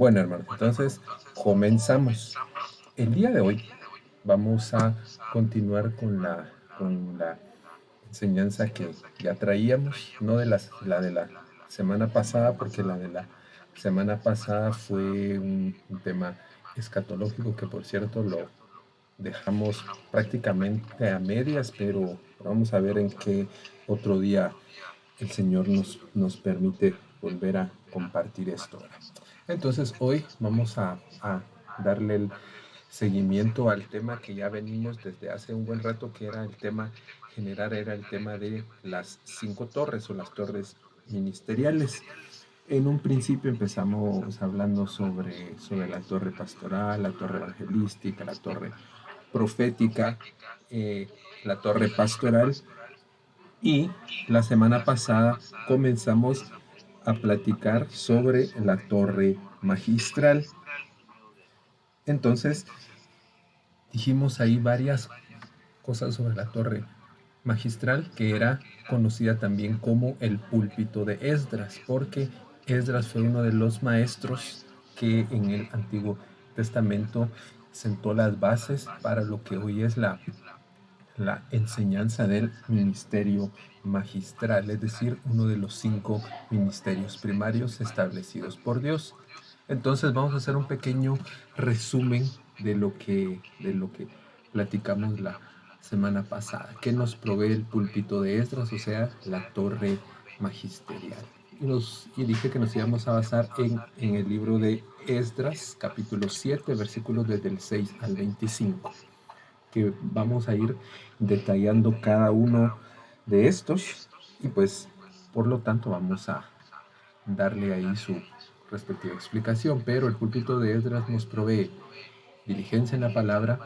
Bueno, hermano, entonces comenzamos. El día de hoy vamos a continuar con la enseñanza que ya traíamos, no de la de la semana pasada, porque la de la semana pasada fue un tema escatológico que, por cierto, lo dejamos prácticamente a medias, pero vamos a ver en qué otro día el Señor nos permite volver a compartir esto. Entonces hoy vamos a darle el seguimiento al tema que ya venimos desde hace un buen rato, que era el tema general, era el tema de las 5 torres o las torres ministeriales. En un principio empezamos hablando sobre la torre pastoral, la torre evangelística, la torre profética, eh, la torre pastoral, y la semana pasada comenzamos a platicar sobre la torre magistral. Entonces, dijimos ahí varias cosas sobre la torre magistral, que era conocida también como el púlpito de Esdras, porque Esdras fue uno de los maestros que en el Antiguo Testamento sentó las bases para lo que hoy es la enseñanza del ministerio magistral, es decir, uno de los 5 ministerios primarios establecidos por Dios. Entonces vamos a hacer un pequeño resumen de lo que platicamos la semana pasada. ¿Qué nos provee el púlpito de Esdras, o sea, la torre magisterial? Y dije que nos íbamos a basar en el libro de Esdras, capítulo 7, versículos desde el 6 al 25, que vamos a ir detallando cada uno de estos, y pues por lo tanto vamos a darle ahí su respectiva explicación. Pero el púlpito de Esdras nos provee diligencia en la palabra,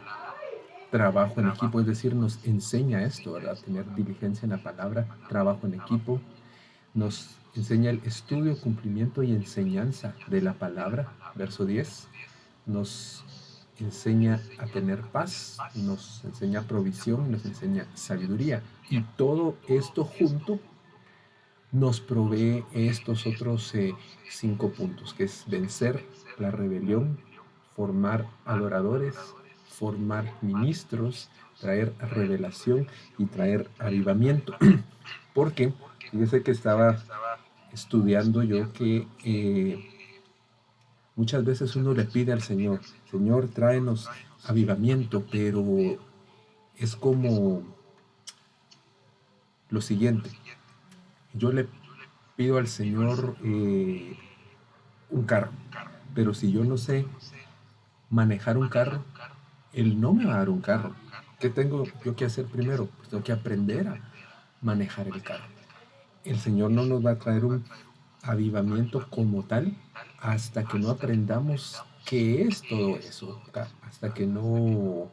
trabajo en equipo, es decir, nos enseña esto, ¿verdad? Tener diligencia en la palabra, trabajo en equipo, nos enseña el estudio, cumplimiento y enseñanza de la palabra, verso 10, nos enseña a tener paz, nos enseña provisión, nos enseña sabiduría. Y todo esto junto nos provee estos otros 5 puntos, que es vencer la rebelión, formar adoradores, formar ministros, traer revelación y traer avivamiento. Porque fíjese que estaba estudiando yo que muchas veces uno le pide al Señor, Señor, tráenos avivamiento, pero es como lo siguiente: yo le pido al Señor un carro, pero si yo no sé manejar un carro, Él no me va a dar un carro. ¿Qué tengo yo que hacer primero? Pues tengo que aprender a manejar el carro. El Señor no nos va a traer un avivamiento como tal hasta que no aprendamos qué es todo eso, hasta que no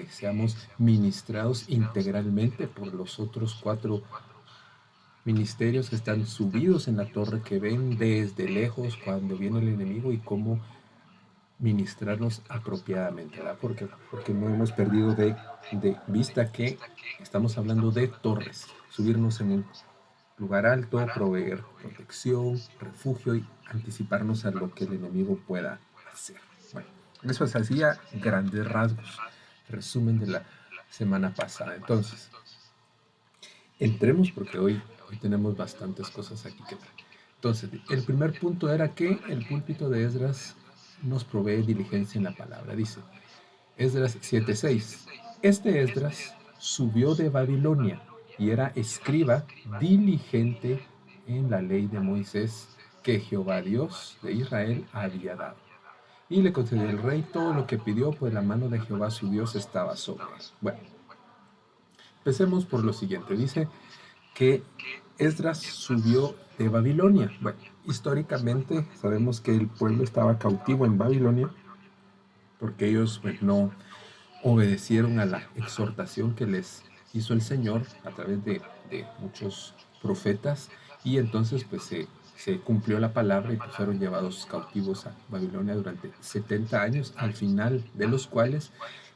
seamos ministrados integralmente por los otros 4 ministerios que están subidos en la torre, que ven desde lejos cuando viene el enemigo y cómo ministrarnos apropiadamente, ¿verdad? Porque no hemos perdido de vista que estamos hablando de torres, subirnos en un lugar alto, proveer protección, refugio y anticiparnos a lo que el enemigo pueda hacer. Bueno, eso es así a grandes rasgos, resumen de la semana pasada. Entonces, entremos porque hoy tenemos bastantes cosas aquí que ver. Entonces, el primer punto era que el púlpito de Esdras nos provee diligencia en la palabra. Dice Esdras 7:6: este Esdras subió de Babilonia y era escriba diligente en la ley de Moisés que Jehová Dios de Israel había dado. Y le concedió el rey todo lo que pidió, pues la mano de Jehová su Dios estaba sobre él. Bueno, empecemos por lo siguiente. Dice que Esdras subió de Babilonia. Bueno, históricamente sabemos que el pueblo estaba cautivo en Babilonia porque ellos no obedecieron a la exhortación que les hizo el Señor a través de muchos profetas, y entonces pues se cumplió la palabra y pues fueron llevados cautivos a Babilonia durante 70 años, al final de los cuales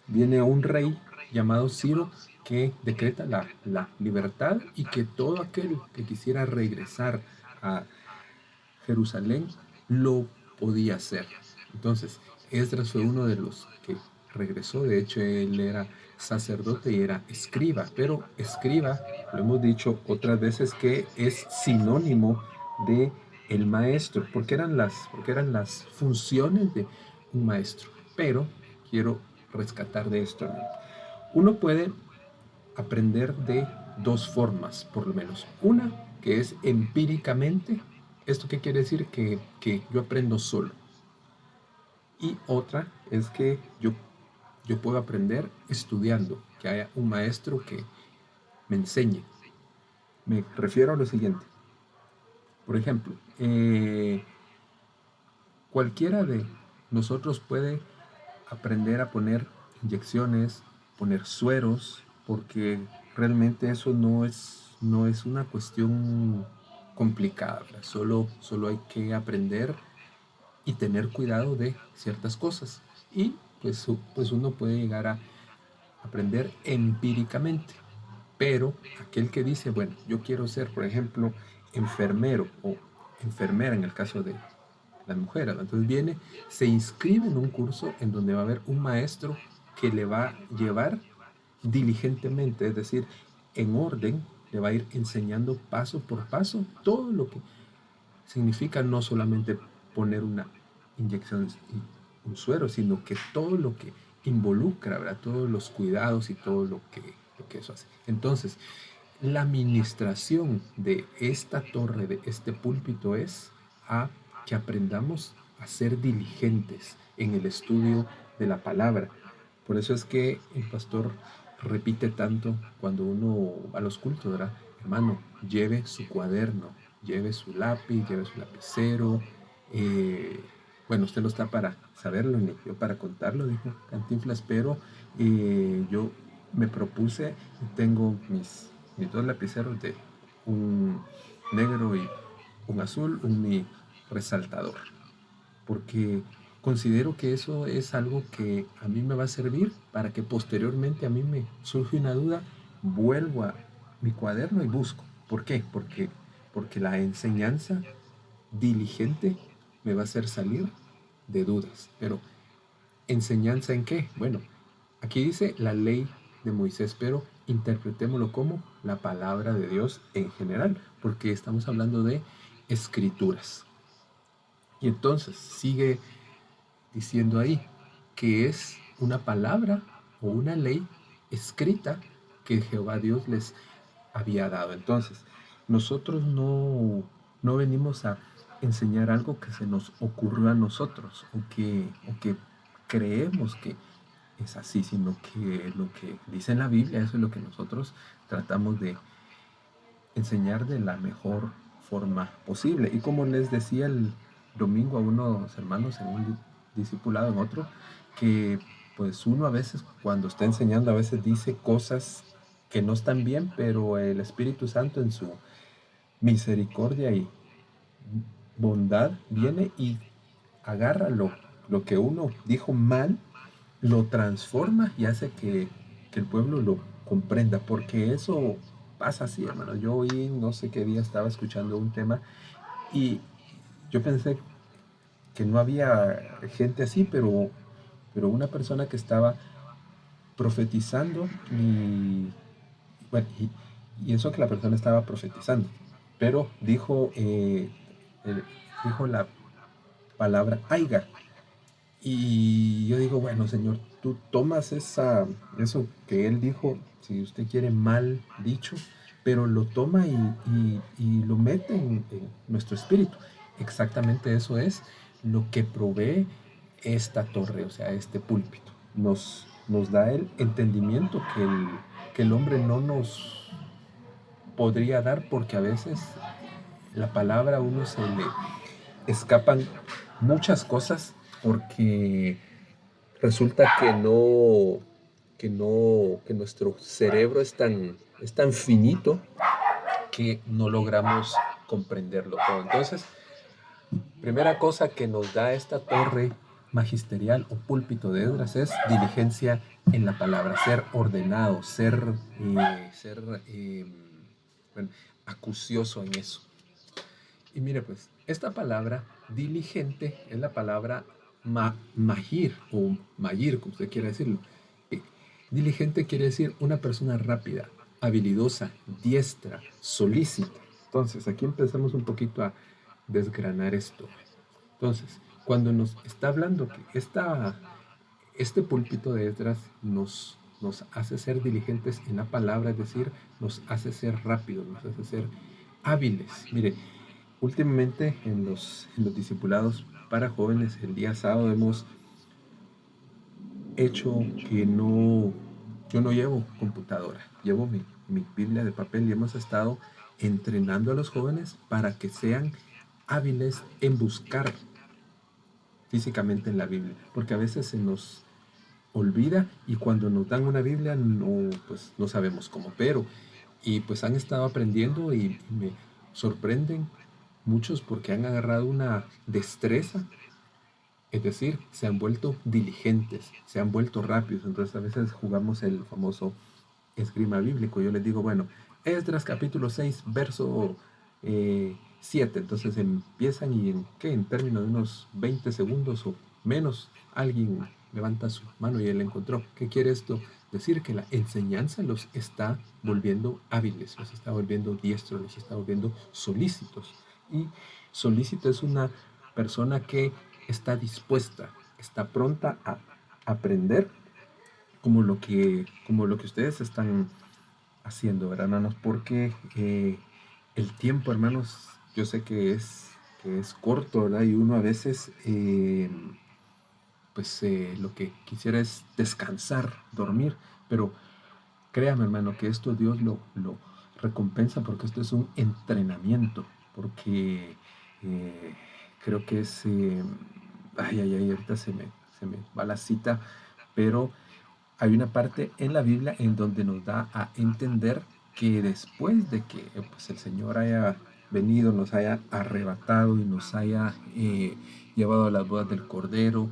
viene un rey llamado Ciro que decreta la libertad, y que todo aquel que quisiera regresar a Jerusalén lo podía hacer. Entonces, Esdras fue uno de los que regresó. De hecho, él era sacerdote y era escriba, pero escriba, lo hemos dicho otras veces, que es sinónimo de el maestro, porque eran las funciones de un maestro. Pero quiero rescatar de esto, ¿no? Uno puede aprender de dos formas, por lo menos. Una, que es empíricamente. ¿Esto qué quiere decir? Que yo aprendo solo. Y otra es que yo puedo aprender estudiando, que haya un maestro que me enseñe. Me refiero a lo siguiente. Por ejemplo, cualquiera de nosotros puede aprender a poner inyecciones, poner sueros, porque realmente eso no es una cuestión complicada, ¿verdad? Solo hay que aprender y tener cuidado de ciertas cosas. Y pues uno puede llegar a aprender empíricamente. Pero aquel que dice, bueno, yo quiero ser, por ejemplo, enfermero o enfermera en el caso de la mujer, ¿no? Entonces viene, se inscribe en un curso en donde va a haber un maestro que le va a llevar diligentemente, es decir, en orden, le va a ir enseñando paso por paso todo lo que significa no solamente poner una inyección, un suero, sino que todo lo que involucra, ¿verdad? Todos los cuidados y todo lo que eso hace. Entonces, la administración de esta torre, de este púlpito, es a que aprendamos a ser diligentes en el estudio de la palabra. Por eso es que el pastor repite tanto cuando uno va a los cultos, ¿verdad? Hermano, lleve su cuaderno, lleve su lápiz, lleve su lapicero. eh, bueno, usted no está para saberlo ni yo para contarlo, dijo Cantinflas, pero yo me propuse, tengo mis dos lapiceros de un negro y un azul, un mi resaltador, porque considero que eso es algo que a mí me va a servir para que posteriormente a mí me surge una duda, vuelvo a mi cuaderno y busco. ¿Por qué? Porque la enseñanza diligente me va a hacer salir de dudas. Pero, ¿enseñanza en qué? Bueno, aquí dice la ley de Moisés, pero interpretémoslo como la palabra de Dios en general, porque estamos hablando de escrituras. Y entonces sigue diciendo ahí que es una palabra o una ley escrita que Jehová Dios les había dado. Entonces, nosotros no venimos a enseñar algo que se nos ocurrió a nosotros o que creemos que es así, sino que lo que dice en la Biblia, eso es lo que nosotros tratamos de enseñar de la mejor forma posible. Y como les decía el domingo a unos hermanos en un discipulado, en otro, que pues uno a veces cuando está enseñando a veces dice cosas que no están bien, pero el Espíritu Santo en su misericordia y bondad viene y agarra lo que uno dijo mal, lo transforma y hace que el pueblo lo comprenda, porque eso pasa así, hermano. Yo hoy no sé qué día estaba escuchando un tema y yo pensé que no había gente así, pero una persona que estaba profetizando bueno, y eso que la persona estaba profetizando, pero eh, dijo la palabra aiga. Y yo digo, bueno, Señor, tú tomas eso que Él dijo, si usted quiere mal dicho, pero lo toma y lo mete en nuestro espíritu. Exactamente eso es lo que provee esta torre, o sea, este púlpito. Nos da el entendimiento que el hombre no nos podría dar porque a veces la palabra a uno se le escapan muchas cosas porque resulta que nuestro cerebro es tan finito que no logramos comprenderlo todo. Entonces, primera cosa que nos da esta torre magisterial o púlpito de Esdras es diligencia en la palabra, ser ordenado, ser bueno, acucioso en eso. Y mire pues, esta palabra diligente es la palabra magir o magir, como usted quiera decirlo. Eh, Diligente quiere decir una persona rápida, habilidosa, diestra, solícita. Entonces, aquí empezamos un poquito a desgranar esto. Entonces, cuando nos está hablando que este púlpito de Esdras nos hace ser diligentes en la palabra, es decir, nos hace ser rápidos, nos hace ser hábiles. Mire, últimamente en los discipulados para jóvenes, el día sábado hemos hecho que yo no llevo computadora, llevo mi Biblia de papel y hemos estado entrenando a los jóvenes para que sean hábiles en buscar físicamente en la Biblia, porque a veces se nos olvida y cuando nos dan una Biblia no, pues, no sabemos cómo, pero y pues han estado aprendiendo y me sorprenden muchos porque han agarrado una destreza, es decir, se han vuelto diligentes, se han vuelto rápidos, entonces a veces jugamos el famoso esgrima bíblico. Yo les digo, bueno, Esdras capítulo 6, verso 7. Entonces empiezan y en términos de unos 20 segundos o menos, alguien levanta su mano y él encontró. ¿Qué quiere esto? Decir que la enseñanza los está volviendo hábiles, los está volviendo diestros, los está volviendo solícitos. Y solícito es una persona que está dispuesta, está pronta a aprender como lo que ustedes están haciendo, ¿verdad, hermanos? Porque el tiempo, hermanos, yo sé que es corto, ¿verdad? Y uno a veces, pues lo que quisiera es descansar, dormir, pero créame, hermano, que esto Dios lo recompensa porque esto es un entrenamiento, porque eh, creo que es, ay, ay, ay, ahorita se me va la cita, pero hay una parte en la Biblia en donde nos da a entender que después de que pues, el Señor haya venido, nos haya arrebatado y nos haya llevado a las bodas del Cordero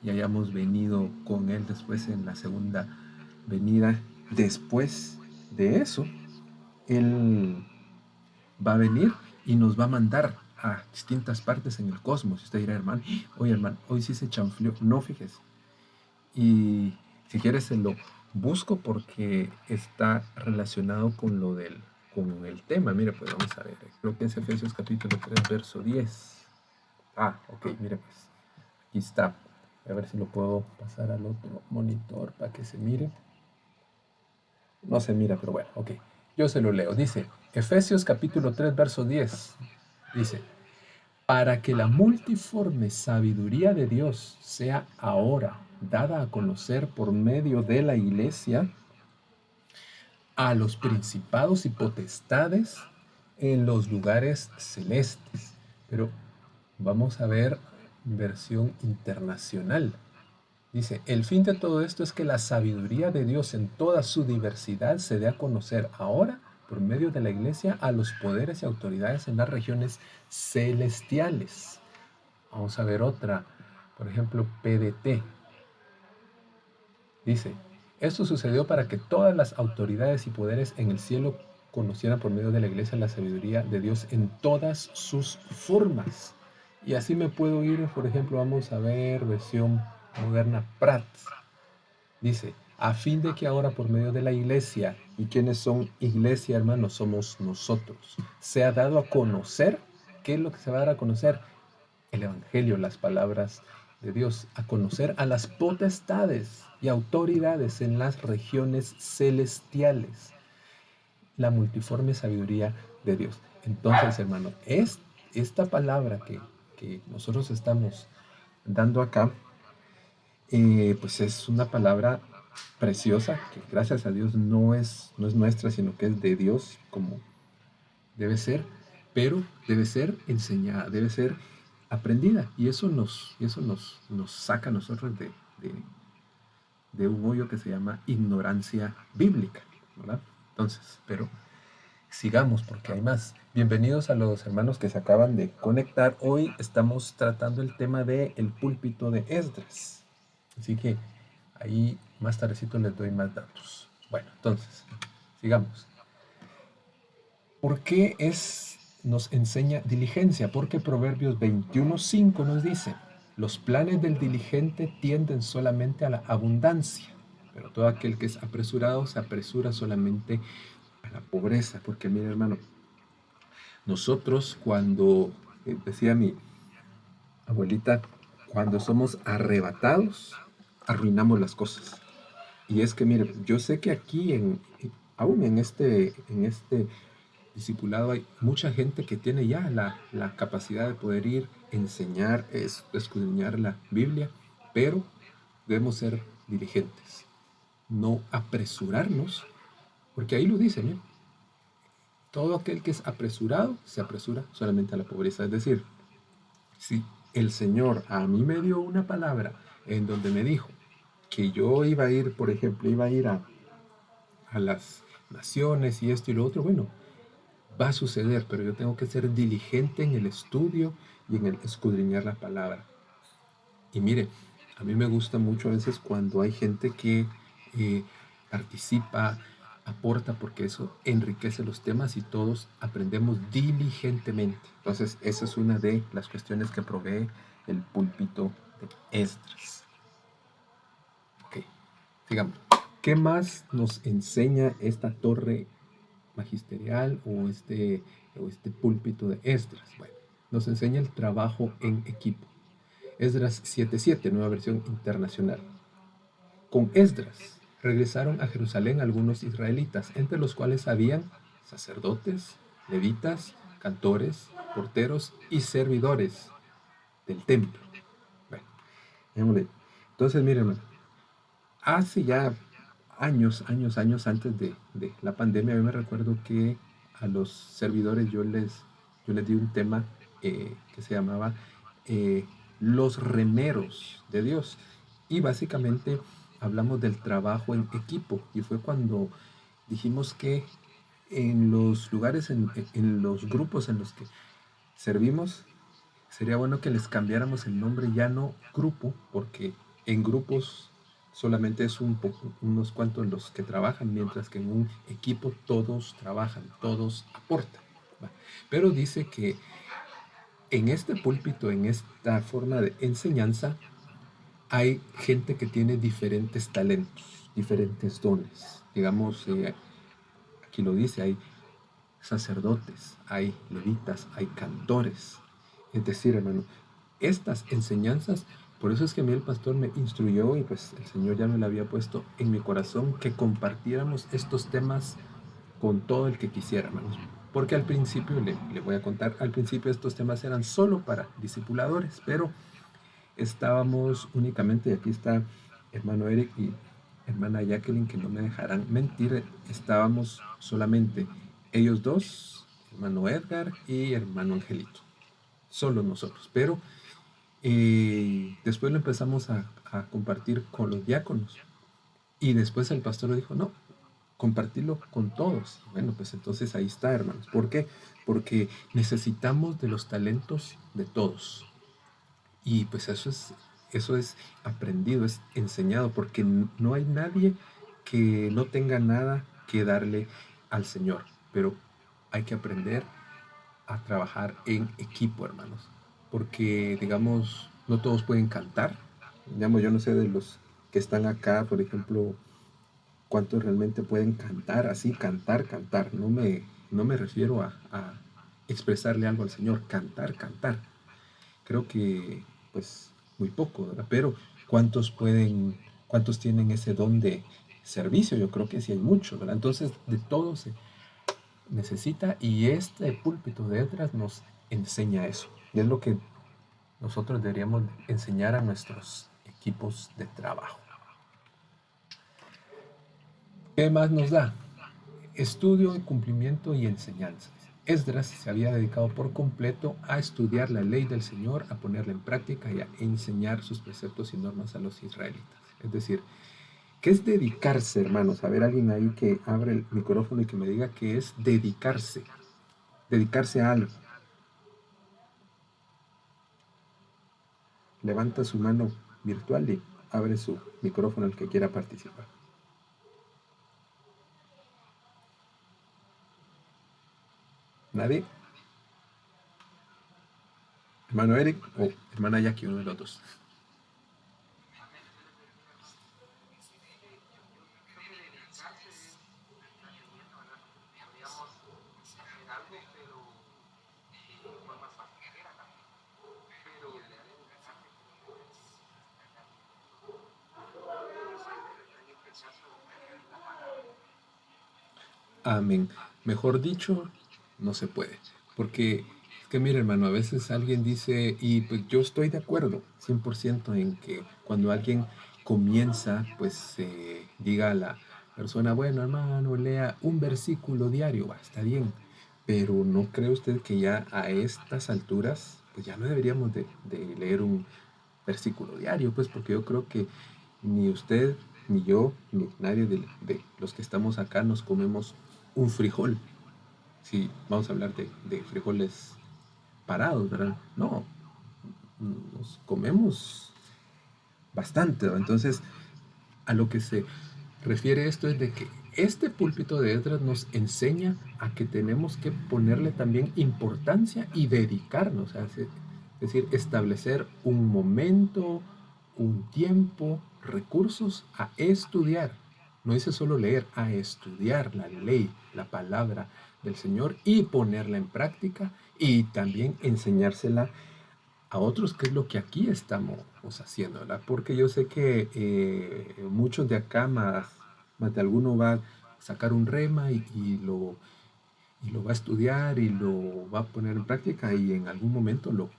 y hayamos venido con Él después en la segunda venida, después de eso, Él va a venir y nos va a mandar a distintas partes en el cosmos. Y usted dirá, hermano, hoy sí se chanfleó. No, fíjese, y si quieres se lo busco porque está relacionado con el tema. Mire, pues vamos a ver. Creo que es Efesios capítulo 3, verso 10. Ok, mire pues. Aquí está. A ver si lo puedo pasar al otro monitor para que se mire. No se mira, pero bueno, ok. Yo se lo leo. Dice, Efesios capítulo 3, verso 10. Dice, para que la multiforme sabiduría de Dios sea ahora dada a conocer por medio de la iglesia a los principados y potestades en los lugares celestes. Pero vamos a ver versión internacional. Dice, el fin de todo esto es que la sabiduría de Dios en toda su diversidad se dé a conocer ahora por medio de la iglesia a los poderes y autoridades en las regiones celestiales. Vamos a ver otra, por ejemplo, PDT. Dice, esto sucedió para que todas las autoridades y poderes en el cielo conocieran por medio de la iglesia la sabiduría de Dios en todas sus formas. Y así me puedo ir, por ejemplo, vamos a ver versión moderna Prat. Dice, a fin de que ahora por medio de la iglesia, ¿y quiénes son iglesia, hermanos? Somos nosotros. Se ha dado a conocer, ¿qué es lo que se va a dar a conocer? El Evangelio, las palabras de Dios, a conocer a las potestades y autoridades en las regiones celestiales, la multiforme sabiduría de Dios. Entonces, hermano, esta palabra que nosotros estamos dando acá, pues es una palabra preciosa, que gracias a Dios no es nuestra, sino que es de Dios, como debe ser, pero debe ser enseñada, debe ser aprendida. Y eso nos saca a nosotros de un hoyo que se llama ignorancia bíblica, ¿verdad? Entonces, pero sigamos porque hay más. Bienvenidos a los hermanos que se acaban de conectar. Hoy estamos tratando el tema del púlpito de Esdras. Así que ahí más tardecito les doy más datos. Bueno, entonces, sigamos. ¿Por qué es nos enseña diligencia, porque Proverbios 21:5 nos dice: los planes del diligente tienden solamente a la abundancia, pero todo aquel que es apresurado se apresura solamente a la pobreza. Porque mire, hermano, nosotros cuando, decía mi abuelita, cuando somos arrebatados, arruinamos las cosas. Y es que, mire, yo sé que aquí, aún en este discipulado, hay mucha gente que tiene ya la capacidad de poder ir, enseñar, escudriñar la Biblia, pero debemos ser diligentes, no apresurarnos, porque ahí lo dice, mire, todo aquel que es apresurado se apresura solamente a la pobreza. Es decir, si el Señor a mí me dio una palabra en donde me dijo que yo iba a ir, por ejemplo, iba a ir a las naciones y esto y lo otro, bueno, va a suceder, pero yo tengo que ser diligente en el estudio y en el escudriñar la palabra. Y mire, a mí me gusta mucho a veces cuando hay gente que eh, participa, aporta, porque eso enriquece los temas y todos aprendemos diligentemente. Entonces, esa es una de las cuestiones que provee el púlpito de Esdras. Ok, sigamos. ¿Qué más nos enseña esta torre magisterial o este púlpito de Esdras? Bueno, nos enseña el trabajo en equipo. Esdras 7:7, nueva versión internacional. Con Esdras regresaron a Jerusalén algunos israelitas, entre los cuales habían sacerdotes, levitas, cantores, porteros y servidores del templo. Bueno, démosle. Entonces, miren, hace ya años antes de la pandemia, yo me recuerdo que a los servidores yo les di un tema que se llamaba eh, los remeros de Dios. Y básicamente hablamos del trabajo en equipo. Y fue cuando dijimos que en los lugares, en los grupos en los que servimos, sería bueno que les cambiáramos el nombre, ya no grupo, porque en grupos solamente es unos cuantos los que trabajan, mientras que en un equipo todos trabajan, todos aportan. ¿Va? Pero dice que en este púlpito, en esta forma de enseñanza, hay gente que tiene diferentes talentos, diferentes dones. Digamos, aquí lo dice, hay sacerdotes, hay levitas, hay cantores. Es decir, hermano, estas enseñanzas, por eso es que a mí el pastor me instruyó y pues el Señor ya me lo había puesto en mi corazón, que compartiéramos estos temas con todo el que quisiera, hermanos. Porque al principio, le voy a contar, al principio estos temas eran solo para discipuladores, pero estábamos únicamente, y aquí está hermano Eric y hermana Jacqueline, que no me dejarán mentir, estábamos solamente ellos dos, hermano Edgar y hermano Angelito, solo nosotros. Pero después lo empezamos a compartir con los diáconos y después el pastor dijo, no, compartirlo con todos. Bueno, pues entonces ahí está, hermanos. ¿Por qué? Porque necesitamos de los talentos de todos. Y pues eso es aprendido, es enseñado, porque no hay nadie que no tenga nada que darle al Señor, pero hay que aprender a trabajar en equipo, hermanos, porque digamos, no todos pueden cantar. Digamos, yo no sé de los que están acá, por ejemplo, cuántos realmente pueden cantar así, cantar. No me refiero a expresarle algo al Señor, cantar. Creo que pues muy poco, ¿verdad? Pero cuántos tienen ese don de servicio? Yo creo que sí hay muchos, ¿verdad? Entonces, de todo se necesita, y este púlpito de Esdras nos enseña eso. Y es lo que nosotros deberíamos enseñar a nuestros equipos de trabajo. ¿Qué más nos da? Estudio, cumplimiento y enseñanza. Esdras se había dedicado por completo a estudiar la ley del Señor, a ponerla en práctica y a enseñar sus preceptos y normas a los israelitas. Es decir, ¿qué es dedicarse, hermanos? A ver, alguien ahí que abre el micrófono y que me diga qué es dedicarse. Dedicarse a algo. Levanta su mano virtual y abre su micrófono el que quiera participar. ¿Nadie? hermano Eric o hermana Jackie, uno de los dos. Amén. Mejor dicho, no se puede. Porque es que, mire, hermano, a veces alguien dice, y pues yo estoy de acuerdo 100% en que cuando alguien comienza, pues diga a la persona, bueno, hermano, lea un versículo diario, va, está bien. Pero ¿no cree usted que ya a estas alturas, pues ya no deberíamos de leer un versículo diario? Pues porque yo creo que ni usted, ni yo, ni nadie de los que estamos acá nos comemos un frijol. Si vamos a hablar de frijoles parados, ¿verdad? No, nos comemos bastante, ¿no? Entonces, a lo que se refiere esto es de que este púlpito de Esdras nos enseña a que tenemos que ponerle también importancia y dedicarnos, es decir, establecer un momento, un tiempo, recursos a estudiar. No dice solo leer, a estudiar la ley, la palabra del Señor y ponerla en práctica y también enseñársela a otros, que es lo que aquí estamos haciendo, ¿verdad? Porque yo sé que muchos de acá, más de alguno va a sacar un rema y lo va a estudiar y lo va a poner en práctica y en algún momento lo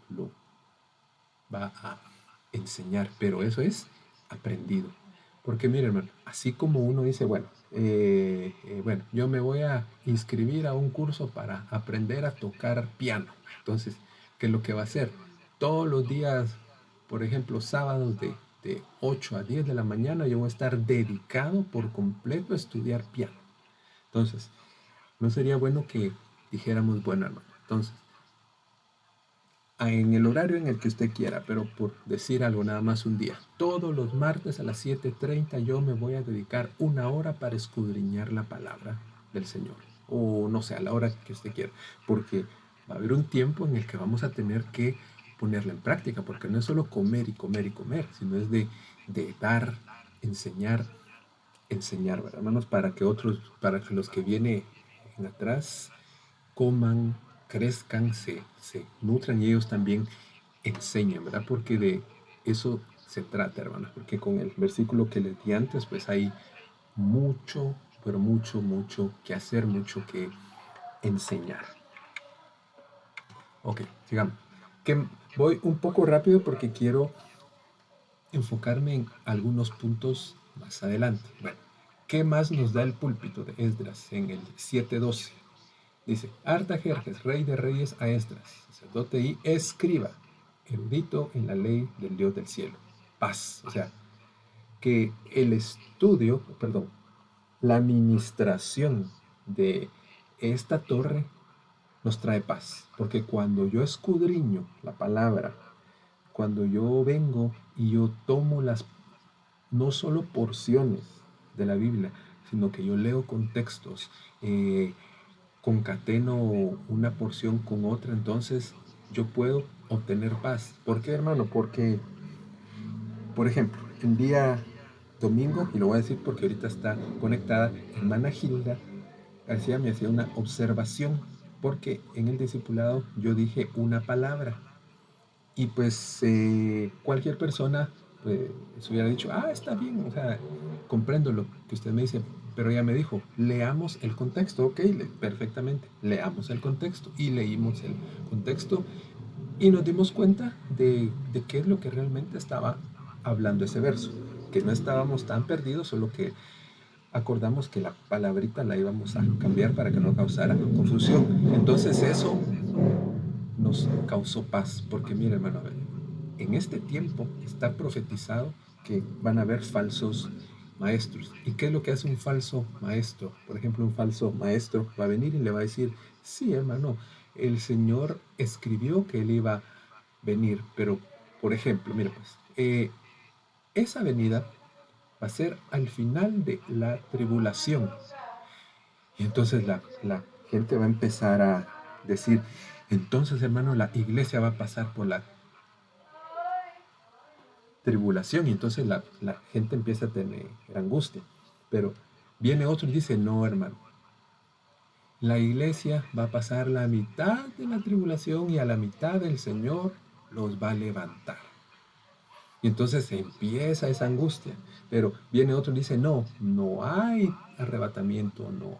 va a enseñar, pero eso es aprendido. Porque mire, hermano, así como uno dice, bueno, bueno, yo me voy a inscribir a un curso para aprender a tocar piano. Entonces, ¿qué es lo que va a hacer? Todos los días, por ejemplo, sábados de 8 a 10 de la mañana, yo voy a estar dedicado por completo a estudiar piano. Entonces, ¿no sería bueno que dijéramos, bueno, hermano, entonces, en el horario en el que usted quiera, pero por decir algo nada más un día. Todos los martes a las 7:30 yo me voy a dedicar una hora para escudriñar la palabra del Señor. O no sé, a la hora que usted quiera. Porque va a haber un tiempo en el que vamos a tener que ponerla en práctica, porque no es solo comer y comer y comer, sino es de dar, enseñar, enseñar, ¿verdad, hermanos? Para que otros, para que los que vienen en atrás coman, crezcan, se nutran y ellos también enseñen, ¿verdad? Porque de eso se trata, hermanos, porque con el versículo que les di antes, pues hay mucho, pero mucho, mucho que hacer, mucho que enseñar. Ok, sigamos. Que voy un poco rápido porque quiero enfocarme en algunos puntos más adelante. Bueno, ¿qué más nos da el púlpito de Esdras en el 7:12? Dice, Artajerjes, rey de reyes, a Esdras, sacerdote y escriba, erudito en la ley del Dios del cielo. Paz. O sea, que el estudio, perdón, la administración de esta torre nos trae paz. Porque cuando yo escudriño la palabra, cuando yo vengo y yo tomo las no solo porciones de la Biblia, sino que yo leo contextos, concateno una porción con otra, entonces yo puedo obtener paz. ¿Por qué, hermano? Porque, por ejemplo, el día domingo, y lo voy a decir porque ahorita está conectada, hermana Gilda García me hacía una observación, porque en el discipulado yo dije una palabra, y pues cualquier persona pues, se hubiera dicho, ah, está bien, o sea, comprendo lo que usted me dice, pero ella me dijo, leamos el contexto, ok, perfectamente, leamos el contexto, y leímos el contexto, y nos dimos cuenta de qué es lo que realmente estaba hablando ese verso, que no estábamos tan perdidos, solo que acordamos que la palabrita la íbamos a cambiar para que no causara confusión. Entonces eso nos causó paz, porque mire, hermano, en este tiempo está profetizado que van a haber falsos maestros. ¿Y qué es lo que hace un falso maestro? Por ejemplo, un falso maestro va a venir y le va a decir, sí, hermano, el Señor escribió que él iba a venir, pero, por ejemplo, mire pues, esa venida va a ser al final de la tribulación. Y entonces la gente va a empezar a decir, entonces, hermano, la iglesia va a pasar por la tribulación y entonces la gente empieza a tener angustia. Pero viene otro y dice, no, hermano, la iglesia va a pasar la mitad de la tribulación y a la mitad el Señor los va a levantar. Y entonces empieza esa angustia. Pero viene otro y dice, no, no hay arrebatamiento, no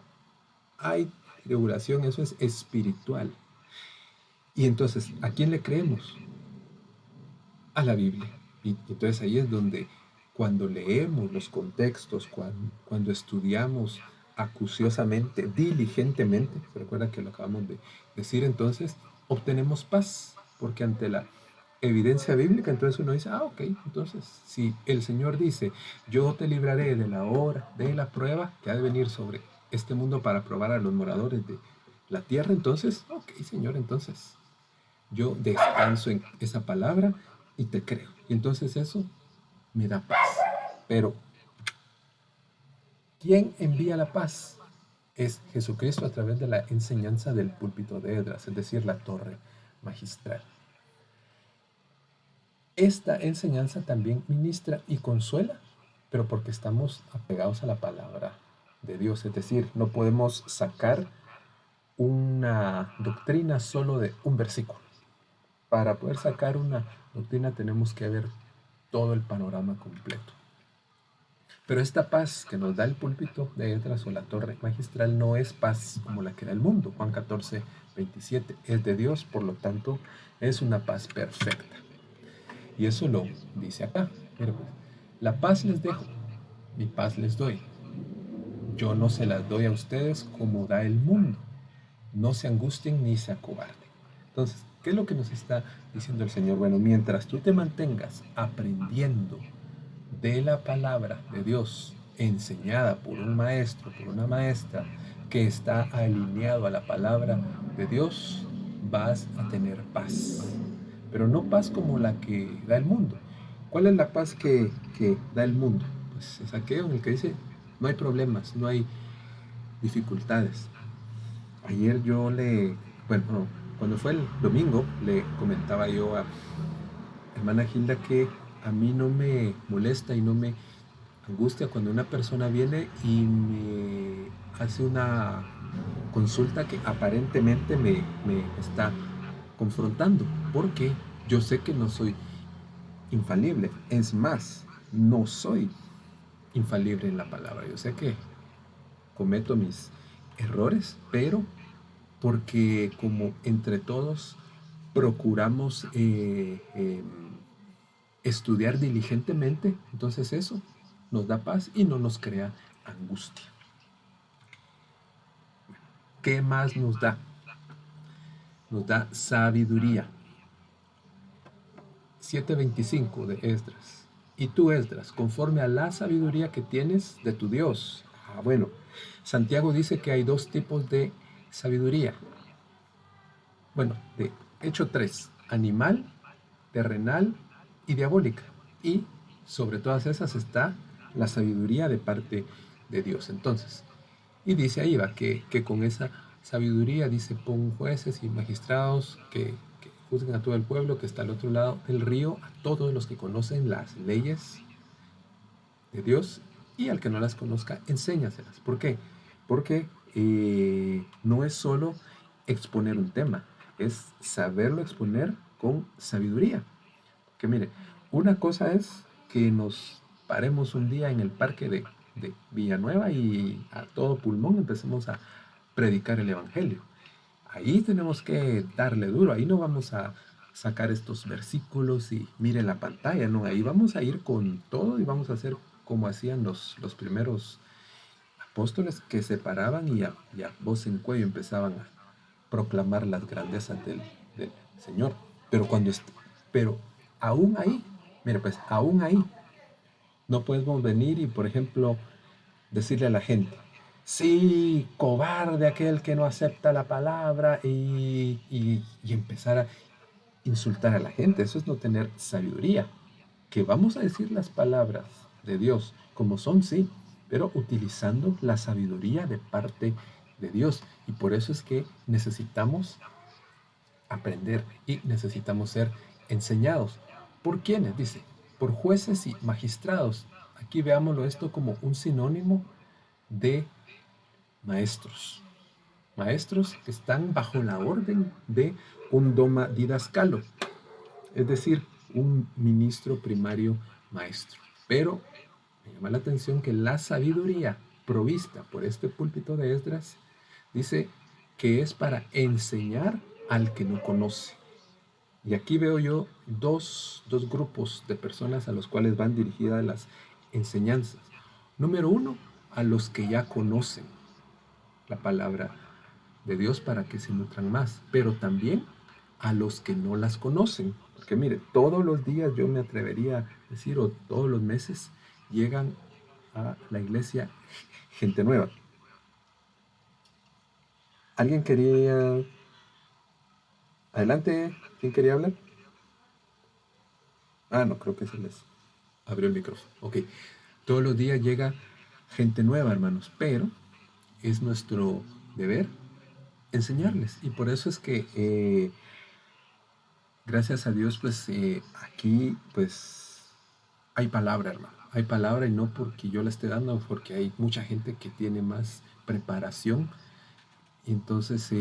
hay tribulación, eso es espiritual. Y entonces, ¿a quién le creemos? A la Biblia. Y entonces ahí es donde cuando leemos los contextos, cuando estudiamos acuciosamente, diligentemente, se recuerda que lo acabamos de decir, entonces obtenemos paz, porque ante la evidencia bíblica, entonces uno dice, ok, entonces si el Señor dice, yo te libraré de la hora de la prueba que ha de venir sobre este mundo para probar a los moradores de la tierra, entonces, ok, Señor, entonces yo descanso en esa palabra y te creo. Y entonces eso me da paz. Pero, ¿quién envía la paz? Es Jesucristo a través de la enseñanza del púlpito de Edras, es decir, la torre magistral. Esta enseñanza también ministra y consuela, pero porque estamos apegados a la palabra de Dios. Es decir, no podemos sacar una doctrina solo de un versículo. Para poder sacar una doctrina tenemos que ver todo el panorama completo. Pero esta paz que nos da el púlpito de Edras o la torre magistral no es paz como la que da el mundo. Juan 14, 27 es de Dios, por lo tanto es una paz perfecta. Y eso lo dice acá. Mira pues, la paz les dejo, mi paz les doy. Yo no se las doy a ustedes como da el mundo. No se angustien ni se acobarden. Entonces, ¿qué es lo que nos está diciendo el Señor? Bueno, mientras tú te mantengas aprendiendo de la palabra de Dios, enseñada por un maestro, por una maestra, que está alineado a la palabra de Dios, vas a tener paz. Pero no paz como la que da el mundo. ¿Cuál es la paz que da el mundo? Pues es aquello en el que dice, no hay problemas, no hay dificultades. Ayer bueno, cuando fue el domingo, le comentaba yo a hermana Gilda que a mí no me molesta y no me angustia cuando una persona viene y me hace una consulta que aparentemente me está confrontando, porque yo sé que no soy infalible. Es más, no soy infalible en la palabra. Yo sé que cometo mis errores, pero porque como entre todos procuramos estudiar diligentemente, entonces eso nos da paz y no nos crea angustia. ¿Qué más nos da? Nos da sabiduría. 7:25 de Esdras. Y tú, Esdras, conforme a la sabiduría que tienes de tu Dios. Bueno, Santiago dice que hay dos tipos de sabiduría. Bueno, de hecho tres: animal, terrenal y diabólica. Y sobre todas esas está la sabiduría de parte de Dios. Entonces, y dice ahí va que con esa sabiduría, dice, pon jueces y magistrados que juzguen a todo el pueblo que está al otro lado del río, a todos los que conocen las leyes de Dios, y al que no las conozca, enséñaselas. ¿Por qué? Porque no es solo exponer un tema, es saberlo exponer con sabiduría. Que mire, una cosa es que nos paremos un día en el parque de Villanueva y a todo pulmón empecemos a predicar el Evangelio. Ahí tenemos que darle duro, ahí no vamos a sacar estos versículos y miren la pantalla, no, ahí vamos a ir con todo y vamos a hacer como hacían los primeros apóstoles, que se paraban y a voz en cuello empezaban a proclamar las grandezas del Señor. Pero pero aún ahí, mire pues, aún ahí, no podemos venir y, por ejemplo, decirle a la gente, sí, cobarde aquel que no acepta la palabra y empezar a insultar a la gente. Eso es no tener sabiduría. Que vamos a decir las palabras de Dios como son, sí, pero utilizando la sabiduría de parte de Dios. Y por eso es que necesitamos aprender y necesitamos ser enseñados. ¿Por quiénes? Dice, por jueces y magistrados. Aquí veámoslo esto como un sinónimo de maestros. Maestros que están bajo la orden de un doma didascalo, es decir, un ministro primario maestro. Pero me llama la atención que la sabiduría provista por este púlpito de Esdras dice que es para enseñar al que no conoce. Y aquí veo yo dos grupos de personas a los cuales van dirigidas las enseñanzas. Número uno, a los que ya conocen la palabra de Dios para que se nutran más, pero también a los que no las conocen. Porque mire, todos los días yo me atrevería a decir, o todos los meses, llegan a la iglesia gente nueva. ¿Alguien quería... Adelante, ¿quién quería hablar? Ah, no, creo que se les abrió el micrófono. Ok, todos los días llega gente nueva, hermanos, pero es nuestro deber enseñarles. Y por eso es que, gracias a Dios, pues aquí, pues, hay palabra, hermano. Hay palabra y no porque yo la esté dando, porque hay mucha gente que tiene más preparación. Y entonces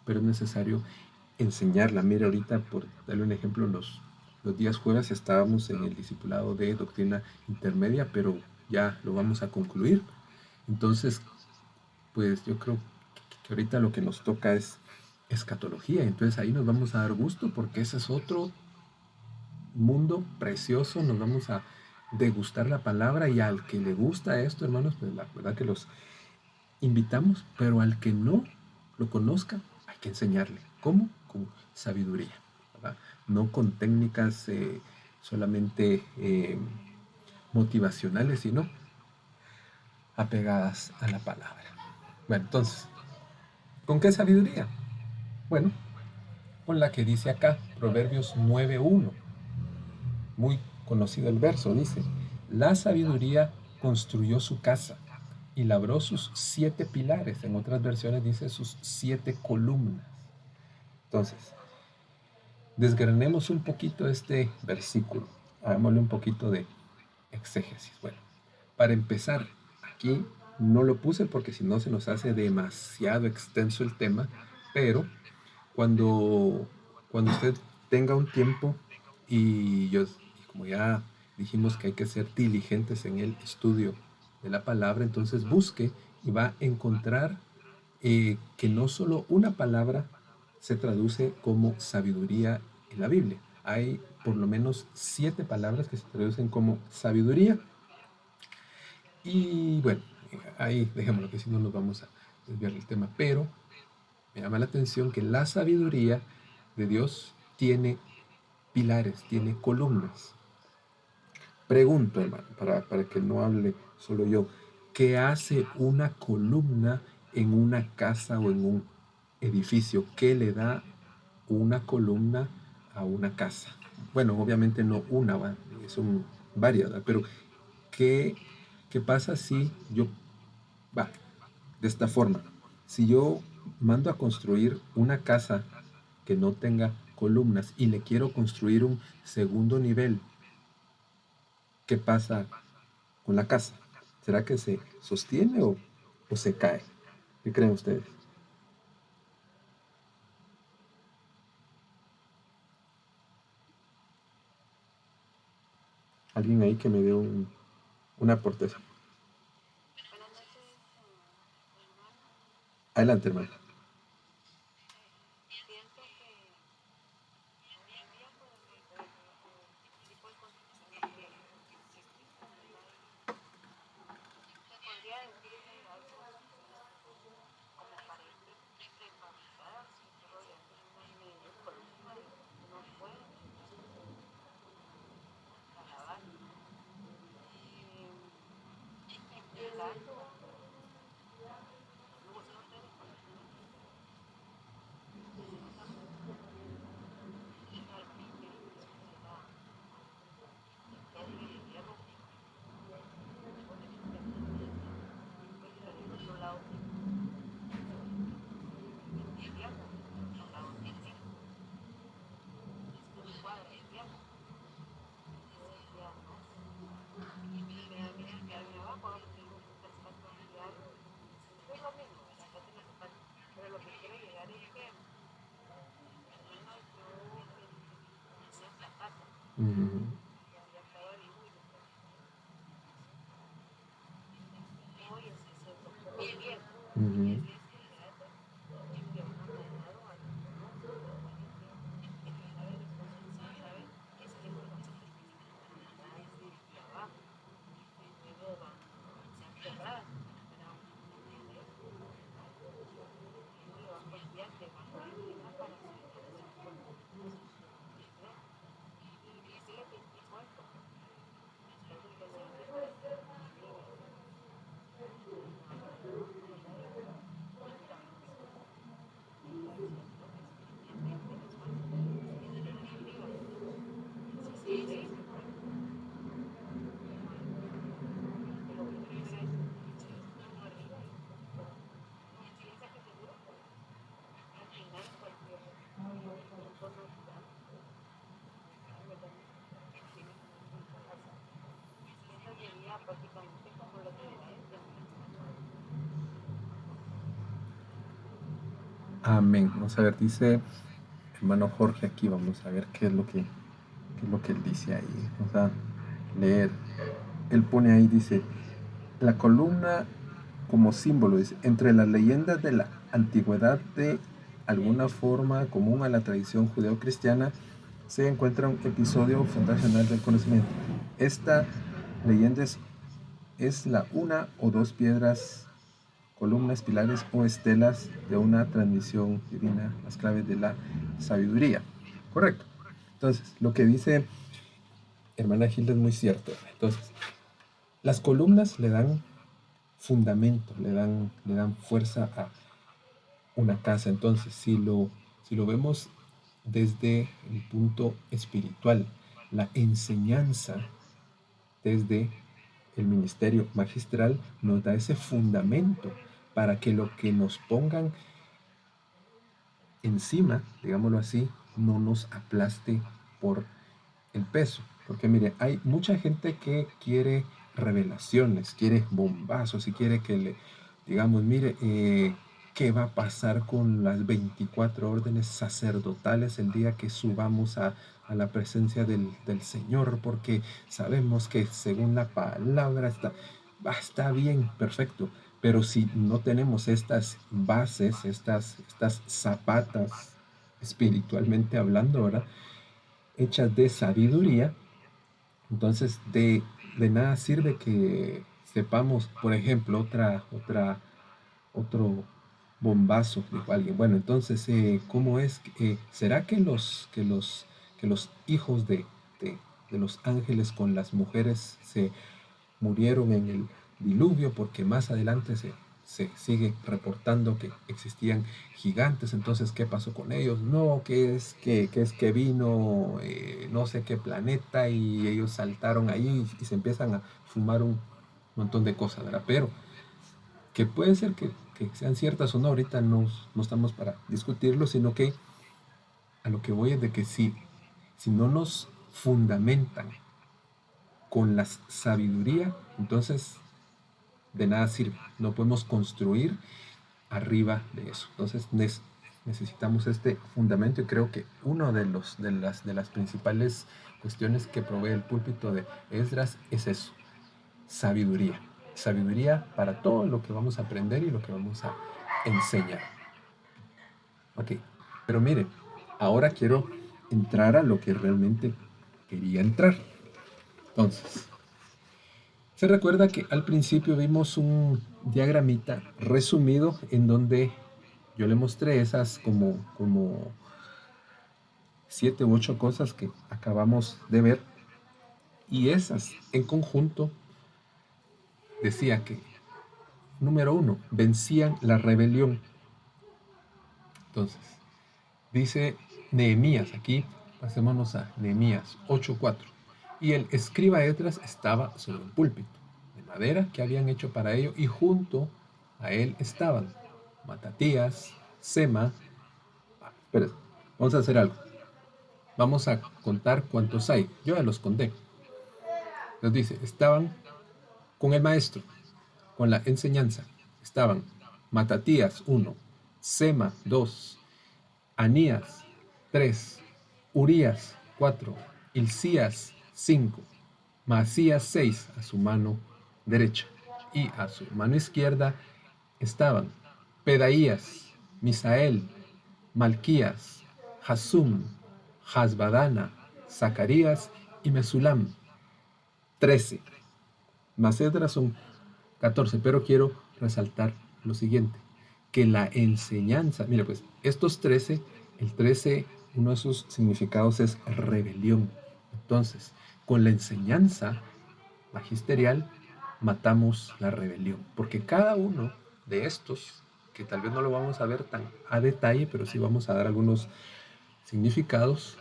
pero es necesario enseñarla. Mire, ahorita, por darle un ejemplo, los días jueves estábamos en el discipulado de doctrina intermedia, pero ya lo vamos a concluir. Entonces, pues yo creo que ahorita lo que nos toca es escatología. Entonces ahí nos vamos a dar gusto porque ese es otro mundo precioso. Nos vamos a degustar la palabra y al que le gusta esto, hermanos, pues la verdad que los invitamos, pero al que no lo conozca, hay que enseñarle. ¿Cómo? Con sabiduría, ¿verdad? No con técnicas solamente motivacionales, sino apegadas a la palabra. Bueno, entonces, ¿con qué sabiduría? Bueno, con la que dice acá, Proverbios 9:1. Muy conocido el verso, dice, la sabiduría construyó su casa y labró sus 7 pilares. En otras versiones dice sus 7 columnas. Entonces, desgranemos un poquito este versículo. Hagámosle un poquito de exégesis. Bueno, para empezar, aquí no lo puse porque si no se nos hace demasiado extenso el tema, pero cuando usted tenga un tiempo y como ya dijimos que hay que ser diligentes en el estudio de la palabra, entonces busque y va a encontrar que no solo una palabra se traduce como sabiduría en la Biblia. Hay por lo menos 7 palabras que se traducen como sabiduría. Y bueno, ahí dejémoslo, que si no nos vamos a desviar del tema. Pero me llama la atención que la sabiduría de Dios tiene pilares, tiene columnas. Pregunto, hermano, para que no hable solo yo, ¿qué hace una columna en una casa o en un edificio? ¿Qué le da una columna a una casa? Bueno, obviamente no una, son varias, ¿verdad? Pero ¿qué, ¿qué pasa si yo, va, de esta forma? Si yo mando a construir una casa que no tenga columnas y le quiero construir un segundo nivel, ¿qué pasa con la casa? ¿Será que se sostiene o se cae? ¿Qué creen ustedes? ¿Alguien ahí que me dé una aportación? Adelante, hermano. Ujú, ujú. Amén. Vamos a ver, dice hermano Jorge aquí, vamos a ver qué es lo que él dice ahí. Vamos a leer. Él pone ahí, dice, la columna como símbolo, dice, entre las leyendas de la antigüedad de alguna forma común a la tradición judeocristiana, se encuentra un episodio fundacional del conocimiento. Esta leyenda es la una o dos piedras, columnas, pilares o estelas de una transmisión divina, las claves de la sabiduría. Correcto. Entonces, lo que dice hermana Gilda es muy cierto. Entonces, las columnas le dan fundamento, le dan fuerza a una casa. Entonces, si lo vemos desde el punto espiritual, la enseñanza desde el ministerio magistral nos da ese fundamento para que lo que nos pongan encima, digámoslo así, no nos aplaste por el peso. Porque mire, hay mucha gente que quiere revelaciones, quiere bombazos y quiere que le digamos, mire, ¿qué va a pasar con las 24 órdenes sacerdotales el día que subamos a la presencia del Señor? Porque sabemos que según la palabra está bien, perfecto. Pero si no tenemos estas bases, estas zapatas espiritualmente hablando, ¿verdad? Hechas de sabiduría, entonces de nada sirve que sepamos, por ejemplo, otro bombazo, dijo alguien. Bueno, entonces, ¿cómo es? ¿Será que los hijos de, de los ángeles con las mujeres se murieron en el diluvio? Porque más adelante se sigue reportando que existían gigantes. Entonces, ¿qué pasó con ellos? No, que es que vino no sé qué planeta y ellos saltaron ahí y se empiezan a fumar un montón de cosas, ¿verdad? Pero que puede ser que sean ciertas o no, ahorita no estamos para discutirlo, sino que a lo que voy es de que si no nos fundamentan con la sabiduría, entonces de nada sirve. No podemos construir arriba de eso. Entonces necesitamos este fundamento y creo que uno de las principales cuestiones que provee el púlpito de Esdras es eso, sabiduría. Sabiduría para todo lo que vamos a aprender y lo que vamos a enseñar. Ok, pero miren, ahora quiero entrar a lo que realmente quería entrar. Entonces, se recuerda que al principio vimos un diagramita resumido en donde yo le mostré esas como 7 u 8 cosas que acabamos de ver y esas en conjunto decía que, número uno, vencían la rebelión. Entonces, dice Nehemías, aquí pasémonos a Nehemías 8:4. Y el escriba Esdras estaba sobre un púlpito de madera que habían hecho para ello, y junto a él estaban Matatías, Sema. Espera, vamos a hacer algo. Vamos a contar cuántos hay. Yo ya los conté. Nos dice, estaban con el maestro, con la enseñanza. Estaban Matatías 1, Sema 2, Anías 3, Urías 4 Hilcías 5, Masías 6 a su mano derecha, y a su mano izquierda estaban Pedaías, Misael, Malquías, Hasum, Hasbadana, Zacarías y Mesulam. 13. Más Esdras son 14, pero quiero resaltar lo siguiente, que la enseñanza, mira pues, estos 13, el 13, uno de sus significados es rebelión. Entonces, con la enseñanza magisterial matamos la rebelión, porque cada uno de estos, que tal vez no lo vamos a ver tan a detalle, pero sí vamos a dar algunos significados,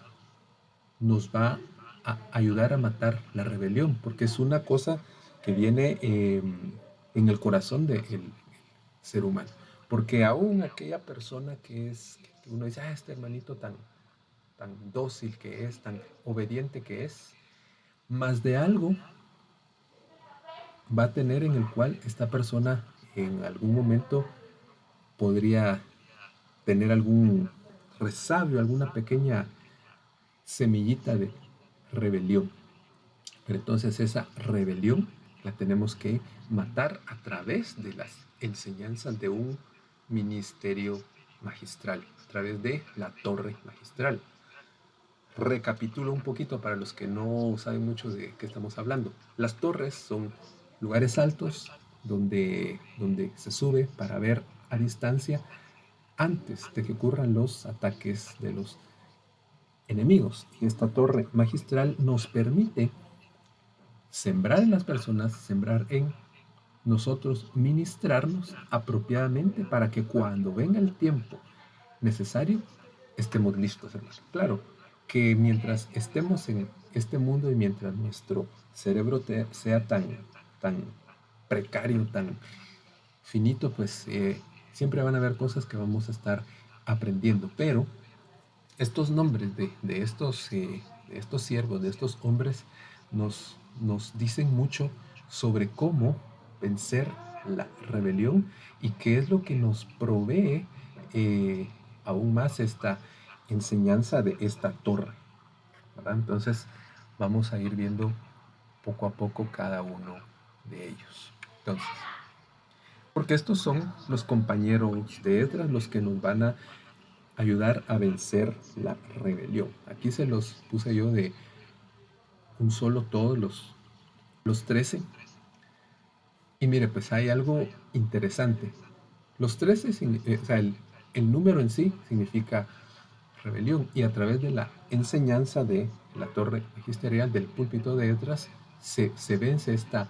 nos va a ayudar a matar la rebelión, porque es una cosa que viene en el corazón del ser humano. Porque aún aquella persona que es, que uno dice, este hermanito tan dócil que es, tan obediente que es, más de algo va a tener en el cual esta persona en algún momento podría tener algún resabio, alguna pequeña semillita de rebelión. Pero entonces esa rebelión la tenemos que matar a través de las enseñanzas de un ministerio magistral, a través de la torre magistral. Recapitulo un poquito para los que no saben mucho de qué estamos hablando. Las torres son lugares altos donde se sube para ver a distancia antes de que ocurran los ataques de los enemigos. Y esta torre magistral nos permite sembrar en las personas, sembrar en nosotros, ministrarnos apropiadamente para que cuando venga el tiempo necesario, estemos listos, hermano. Claro, que mientras estemos en este mundo y mientras nuestro cerebro sea tan precario, tan finito, pues siempre van a haber cosas que vamos a estar aprendiendo. Pero estos nombres de estos siervos, de estos hombres, nos dicen mucho sobre cómo vencer la rebelión y qué es lo que nos provee aún más esta enseñanza de esta torre, ¿verdad? Entonces vamos a ir viendo poco a poco cada uno de ellos. Entonces, porque estos son los compañeros de Esdras los que nos van a ayudar a vencer la rebelión. Aquí se los puse yo de un solo todos los 13. Y mire, pues hay algo interesante. Los 13, o sea, el número en sí significa rebelión, y a través de la enseñanza de la torre magisterial del púlpito de Esdras se vence esta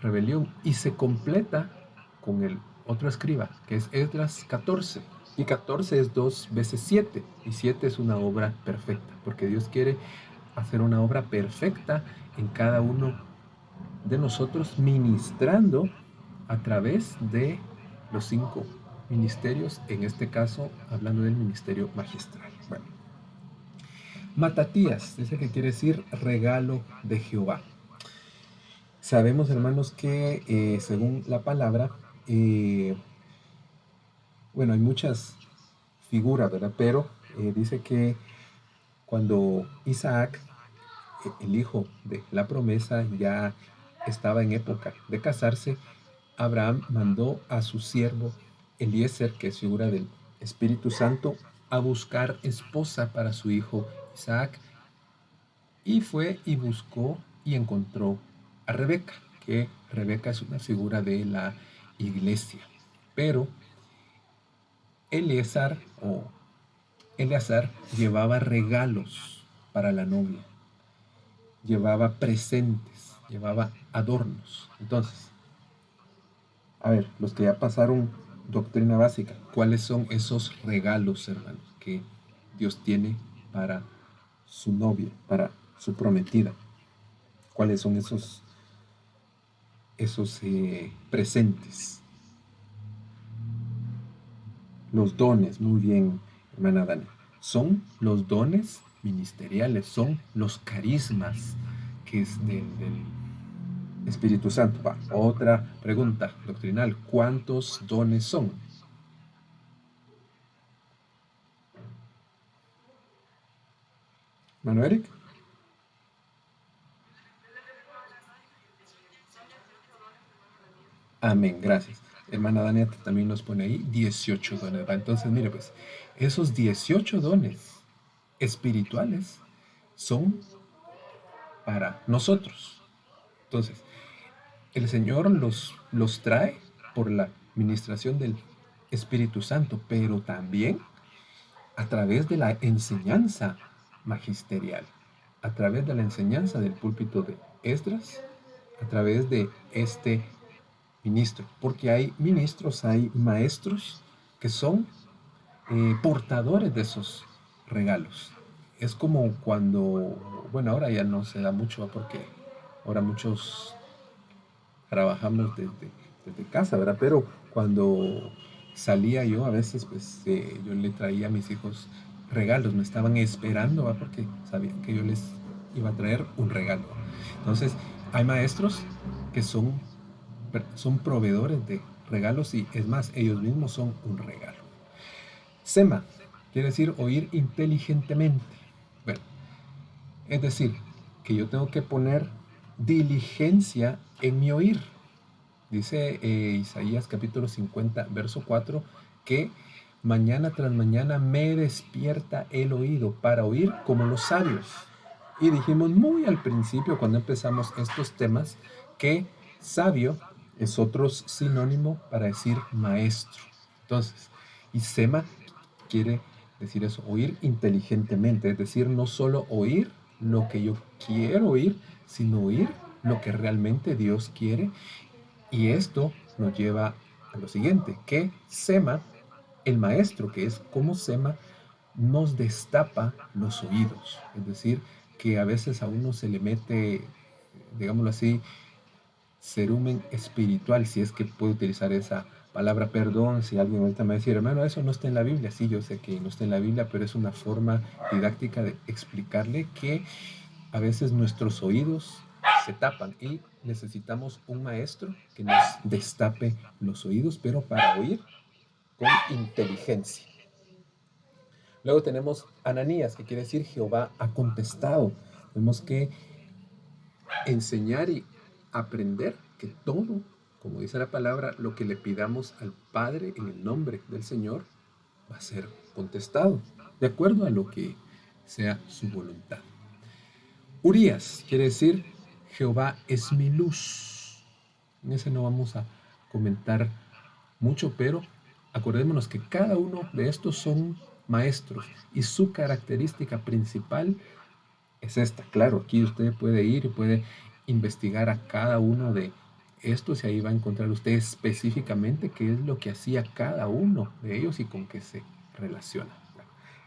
rebelión y se completa con el otro escriba, que es Esdras 14. Y 14 es 2 veces 7, y 7 es una obra perfecta, porque Dios quiere hacer una obra perfecta en cada uno de nosotros, ministrando a través de los 5 ministerios, en este caso hablando del ministerio magistral. Bueno, Matatías, dice que quiere decir regalo de Jehová. Sabemos, hermanos, que según la palabra, bueno, hay muchas figuras, ¿verdad? Pero dice que cuando Isaac, el hijo de la promesa, ya estaba en época de casarse, Abraham mandó a su siervo Eliezer, que es figura del Espíritu Santo, a buscar esposa para su hijo Isaac, y fue y buscó y encontró a Rebeca, que Rebeca es una figura de la iglesia. Pero Eleazar llevaba regalos para la novia, llevaba presentes, llevaba adornos. Entonces, a ver, los que ya pasaron doctrina básica, ¿cuáles son esos regalos, hermanos, que Dios tiene para su novia, para su prometida? ¿Cuáles son esos presentes? Los dones, muy bien, hermana Dani. Son los dones ministeriales, son los carismas que es del Espíritu Santo. Va, otra pregunta doctrinal. ¿Cuántos dones son? Hermano Eric. Amén, gracias. Hermana Dania también nos pone ahí 18 dones. ¿Va? Entonces, mire, pues, esos 18 dones espirituales son para nosotros. Entonces, el Señor los trae por la ministración del Espíritu Santo, pero también a través de la enseñanza magisterial, a través de la enseñanza del púlpito de Esdras, a través de este ministro, porque hay ministros, hay maestros que son portadores de esos regalos. Es como cuando, bueno, ahora ya no se da mucho porque ahora muchos trabajamos desde casa, ¿verdad? Pero cuando salía yo, a veces, pues yo le traía a mis hijos regalos, me estaban esperando, ¿verdad? Porque sabían que yo les iba a traer un regalo. Entonces, hay maestros que son proveedores de regalos y es más, ellos mismos son un regalo. Sema quiere decir oír inteligentemente. Bueno, es decir, que yo tengo que poner diligencia en mi oír. Dice Isaías capítulo 50, verso 4, que mañana tras mañana me despierta el oído para oír como los sabios. Y dijimos muy al principio, cuando empezamos estos temas, que sabio es otro sinónimo para decir maestro. Entonces, y sema quiere decir eso, oír inteligentemente, es decir, no solo oír lo que yo quiero oír, sino oír lo que realmente Dios quiere. Y esto nos lleva a lo siguiente, que Sema, el maestro, que es como Sema, nos destapa los oídos. Es decir, que a veces a uno se le mete, digámoslo así, cerumen espiritual, si es que puedo utilizar esa palabra. Perdón si alguien ahorita me va a decir, hermano, eso no está en la Biblia. Sí, yo sé que no está en la Biblia, pero es una forma didáctica de explicarle que a veces nuestros oídos se tapan y necesitamos un maestro que nos destape los oídos, pero para oír con inteligencia. Luego tenemos Ananías, que quiere decir Jehová ha contestado. Tenemos que enseñar y aprender que todo, como dice la palabra, lo que le pidamos al Padre en el nombre del Señor va a ser contestado, de acuerdo a lo que sea su voluntad. Urias quiere decir Jehová es mi luz. En ese no vamos a comentar mucho, pero acordémonos que cada uno de estos son maestros y su característica principal es esta. Claro, aquí usted puede ir y puede investigar a cada uno de estos y ahí va a encontrar usted específicamente qué es lo que hacía cada uno de ellos y con qué se relaciona.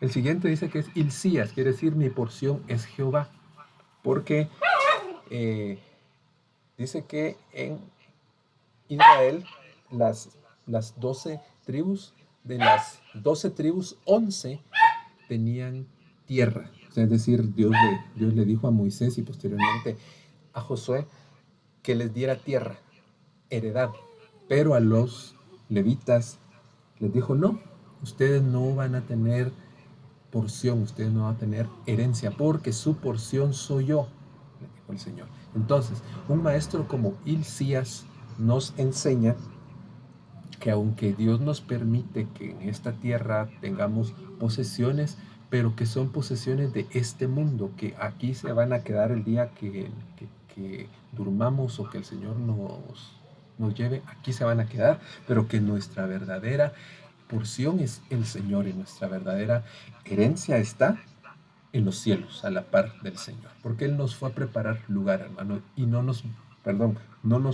El siguiente dice que es Hilcías, quiere decir mi porción es Jehová, porque dice que en Israel las 12 tribus, de las 12 tribus, 11 tenían tierra. O sea, es decir, Dios le dijo a Moisés y posteriormente a Josué que les diera tierra, heredad. Pero a los levitas les dijo, no, ustedes no van a tener porción, ustedes no van a tener herencia, porque su porción soy yo, le dijo el Señor. Entonces, un maestro como Hilcías nos enseña que aunque Dios nos permite que en esta tierra tengamos posesiones, pero que son posesiones de este mundo, que aquí se van a quedar el día que durmamos o que el Señor nos lleve, aquí se van a quedar, pero que nuestra verdadera porción es el Señor y nuestra verdadera herencia está en los cielos, a la par del Señor, porque Él nos fue a preparar lugar, hermano, y no nos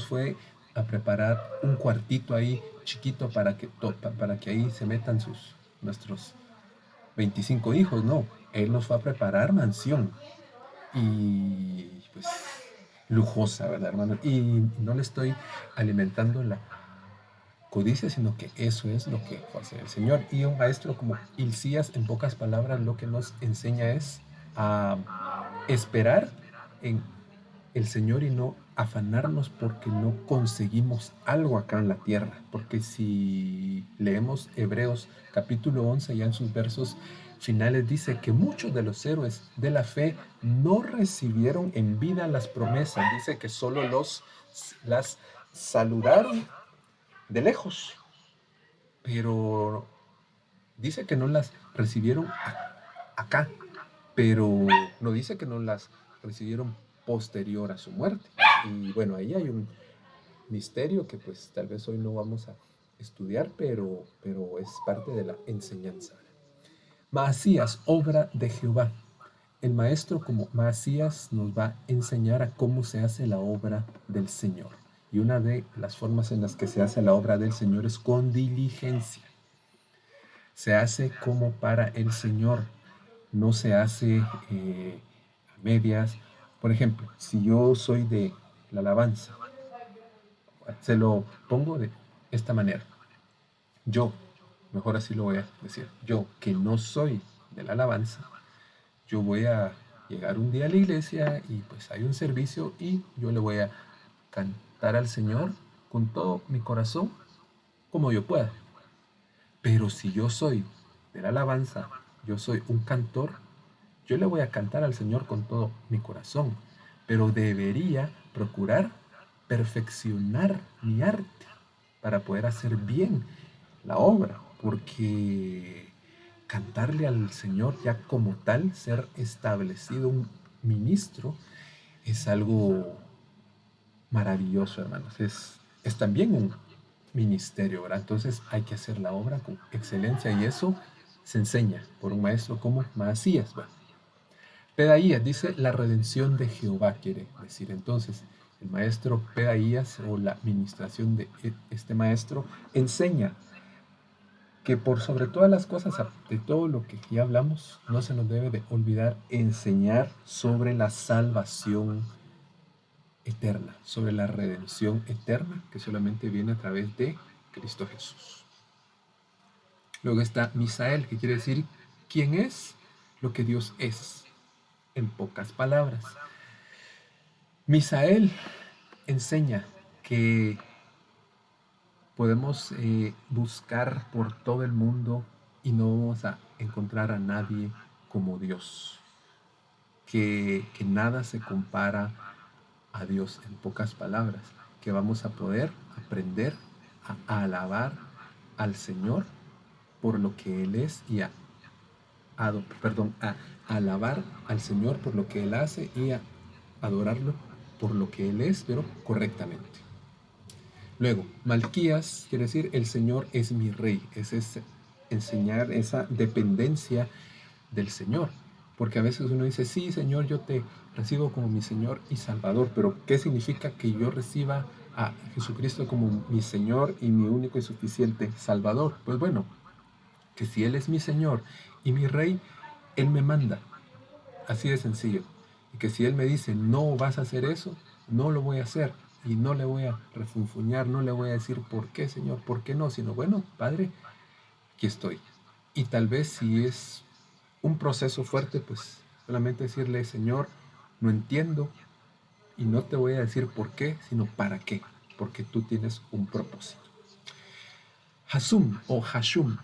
fue a preparar un cuartito ahí chiquito para que ahí se metan nuestros 25 hijos, no, Él nos fue a preparar mansión, y pues lujosa, ¿verdad, hermano? Y no le estoy alimentando la codicia, sino que eso es lo que hace el Señor. Y un maestro como Hilcías, en pocas palabras, lo que nos enseña es a esperar en el Señor y no afanarnos porque no conseguimos algo acá en la tierra. Porque si leemos Hebreos capítulo 11, ya en sus versos finales dice que muchos de los héroes de la fe no recibieron en vida las promesas. Dice que solo las saludaron de lejos, pero dice que no las recibieron acá, pero no dice que no las recibieron posterior a su muerte. Y bueno, ahí hay un misterio que pues tal vez hoy no vamos a estudiar, pero es parte de la enseñanza. Maasías, obra de Jehová. El maestro como Maasías nos va a enseñar a cómo se hace la obra del Señor. Y una de las formas en las que se hace la obra del Señor es con diligencia. Se hace como para el Señor, no se hace a medias. Por ejemplo, si yo soy de la alabanza, se lo pongo de esta manera. Yo, mejor así lo voy a decir, yo que no soy de la alabanza, yo voy a llegar un día a la iglesia y pues hay un servicio y yo le voy a cantar al Señor con todo mi corazón como yo pueda. Pero si yo soy de la alabanza, yo soy un cantor, yo le voy a cantar al Señor con todo mi corazón, pero debería procurar perfeccionar mi arte para poder hacer bien la obra, porque cantarle al Señor ya como tal, ser establecido un ministro, es algo maravilloso, hermanos. Es también un ministerio, ¿verdad? Entonces hay que hacer la obra con excelencia y eso se enseña por un maestro como Maasías, ¿verdad? Pedaías dice la redención de Jehová, quiere decir. Entonces, el maestro Pedaías o la administración de este maestro enseña que por sobre todas las cosas, de todo lo que ya hablamos, no se nos debe de olvidar enseñar sobre la salvación eterna, sobre la redención eterna que solamente viene a través de Cristo Jesús. Luego está Misael, que quiere decir quién es lo que Dios es, en pocas palabras. Misael enseña que podemos buscar por todo el mundo y no vamos a encontrar a nadie como Dios. Que nada se compara a Dios, en pocas palabras. Que vamos a poder aprender a alabar al Señor por lo que Él es y a alabar al Señor por lo que Él hace y a adorarlo por lo que Él es, pero correctamente. Luego, Malquías quiere decir el Señor es mi rey. Es enseñar esa dependencia del Señor. Porque a veces uno dice, sí, Señor, yo te recibo como mi Señor y Salvador, pero ¿qué significa que yo reciba a Jesucristo como mi Señor y mi único y suficiente Salvador? Pues bueno, que si Él es mi Señor y mi Rey, Él me manda. Así de sencillo. Y que si Él me dice, no vas a hacer eso, no lo voy a hacer. Y no le voy a refunfuñar, no le voy a decir por qué, Señor, por qué no, sino bueno, Padre, aquí estoy. Y tal vez si es un proceso fuerte, pues solamente decirle, Señor, no entiendo y no te voy a decir por qué, sino para qué, porque tú tienes un propósito. Hasum o Hashum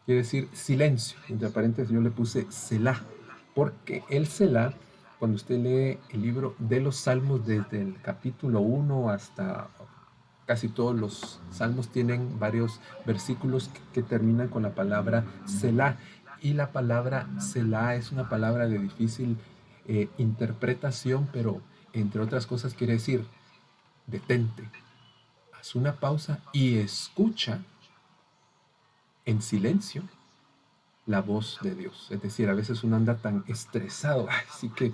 quiere decir silencio. Entre paréntesis yo le puse Selah, porque el Selah, cuando usted lee el libro de los Salmos desde el capítulo 1 hasta casi todos los salmos tienen varios versículos que terminan con la palabra Selah. Y la palabra Selah es una palabra de difícil interpretación, pero entre otras cosas quiere decir detente, haz una pausa y escucha en silencio la voz de Dios. Es decir, a veces uno anda tan estresado, así que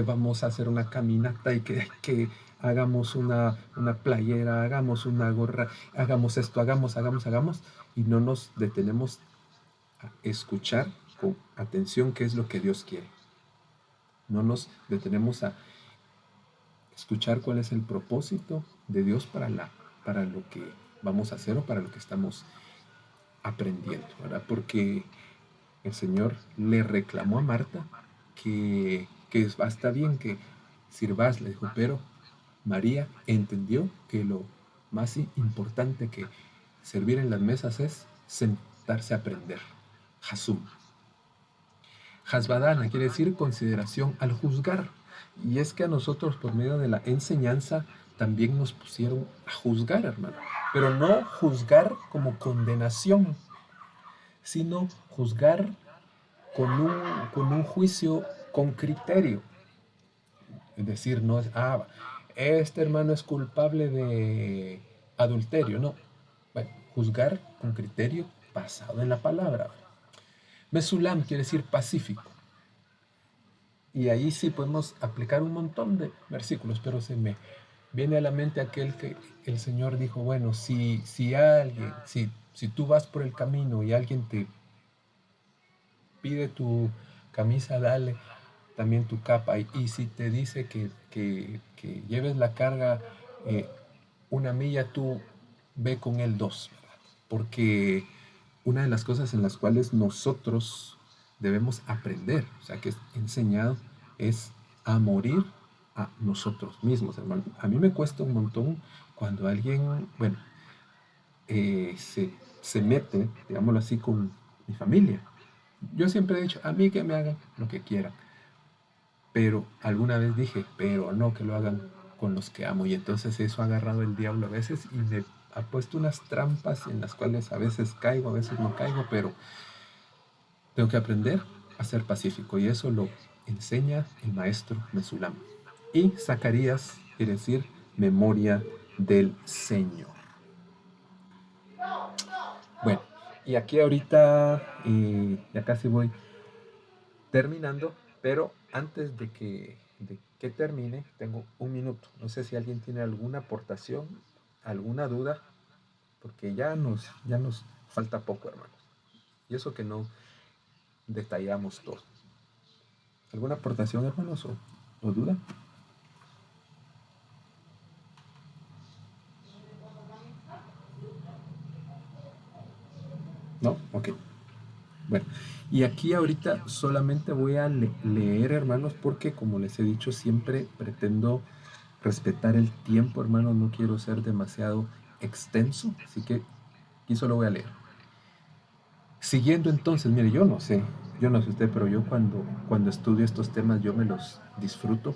vamos a hacer una caminata y que hagamos una playera, hagamos una gorra, hagamos esto, hagamos, y no nos detenemos a escuchar con atención qué es lo que Dios quiere. No nos detenemos a escuchar cuál es el propósito de Dios para lo que vamos a hacer o para lo que estamos aprendiendo, ¿verdad? Porque el Señor le reclamó a Marta que está bien que sirvas, le dijo, pero María entendió que lo más importante que servir en las mesas es sentarse a aprender. Hasum. Hasbadana quiere decir consideración al juzgar. Y es que a nosotros por medio de la enseñanza también nos pusieron a juzgar, hermano. Pero no juzgar como condenación, sino juzgar con un juicio con criterio. Es decir, no es, este hermano es culpable de adulterio, no. Bueno, juzgar con criterio basado en la palabra. Mesulam quiere decir pacífico. Y ahí sí podemos aplicar un montón de versículos, pero se me viene a la mente aquel que el Señor dijo, bueno, si tú vas por el camino y alguien te pide tu camisa, dale también tu capa. Y si te dice que lleves la carga una milla, tú ve con él 2, ¿verdad? Porque una de las cosas en las cuales nosotros debemos aprender, o sea, que es enseñado, es a morir a nosotros mismos, hermano. A mí me cuesta un montón cuando alguien, bueno, se mete, digámoslo así, con mi familia. Yo siempre he dicho, a mí que me hagan lo que quieran. Pero alguna vez dije, pero no que lo hagan con los que amo. Y entonces eso ha agarrado el diablo a veces y me ha puesto unas trampas en las cuales a veces caigo, a veces no caigo, pero tengo que aprender a ser pacífico. Y eso lo enseña el maestro Mesulam. Y Zacarías quiere decir memoria del Señor. Bueno, y aquí ahorita ya casi voy terminando, pero antes de que termine, tengo un minuto. No sé si alguien tiene alguna aportación, alguna duda, porque ya nos falta poco, hermanos. Y eso que no detallamos todo. ¿Alguna aportación, hermanos, o duda? ¿No? Ok. Bueno, y aquí ahorita solamente voy a leer, hermanos, porque como les he dicho, siempre pretendo respetar el tiempo, hermanos. No quiero ser demasiado extenso, así que aquí solo voy a leer. Siguiendo entonces, mire, yo no sé usted, pero yo cuando estudio estos temas yo me los disfruto.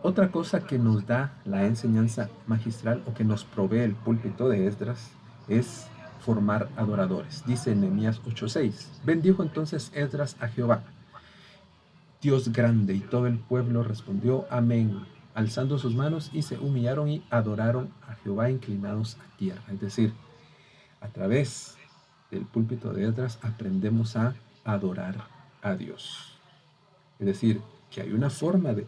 Otra cosa que nos da la enseñanza magistral o que nos provee el púlpito de Esdras es formar adoradores. Dice Nehemías 8:6. Bendijo entonces Esdras a Jehová, Dios grande, y todo el pueblo respondió amén, alzando sus manos, y se humillaron y adoraron a Jehová inclinados a tierra. Es decir, a través del púlpito de Esdras aprendemos a adorar a Dios. Es decir, que hay una forma de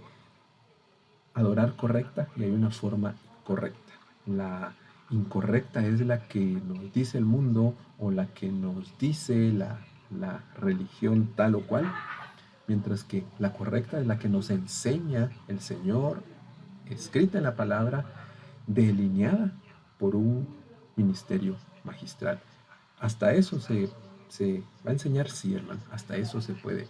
adorar correcta y hay una forma correcta. La incorrecta es la que nos dice el mundo o la que nos dice la religión tal o cual, mientras que la correcta es la que nos enseña el Señor, escrita en la palabra, delineada por un ministerio magistral. Hasta eso se va a enseñar, sí, hermano, hasta eso se puede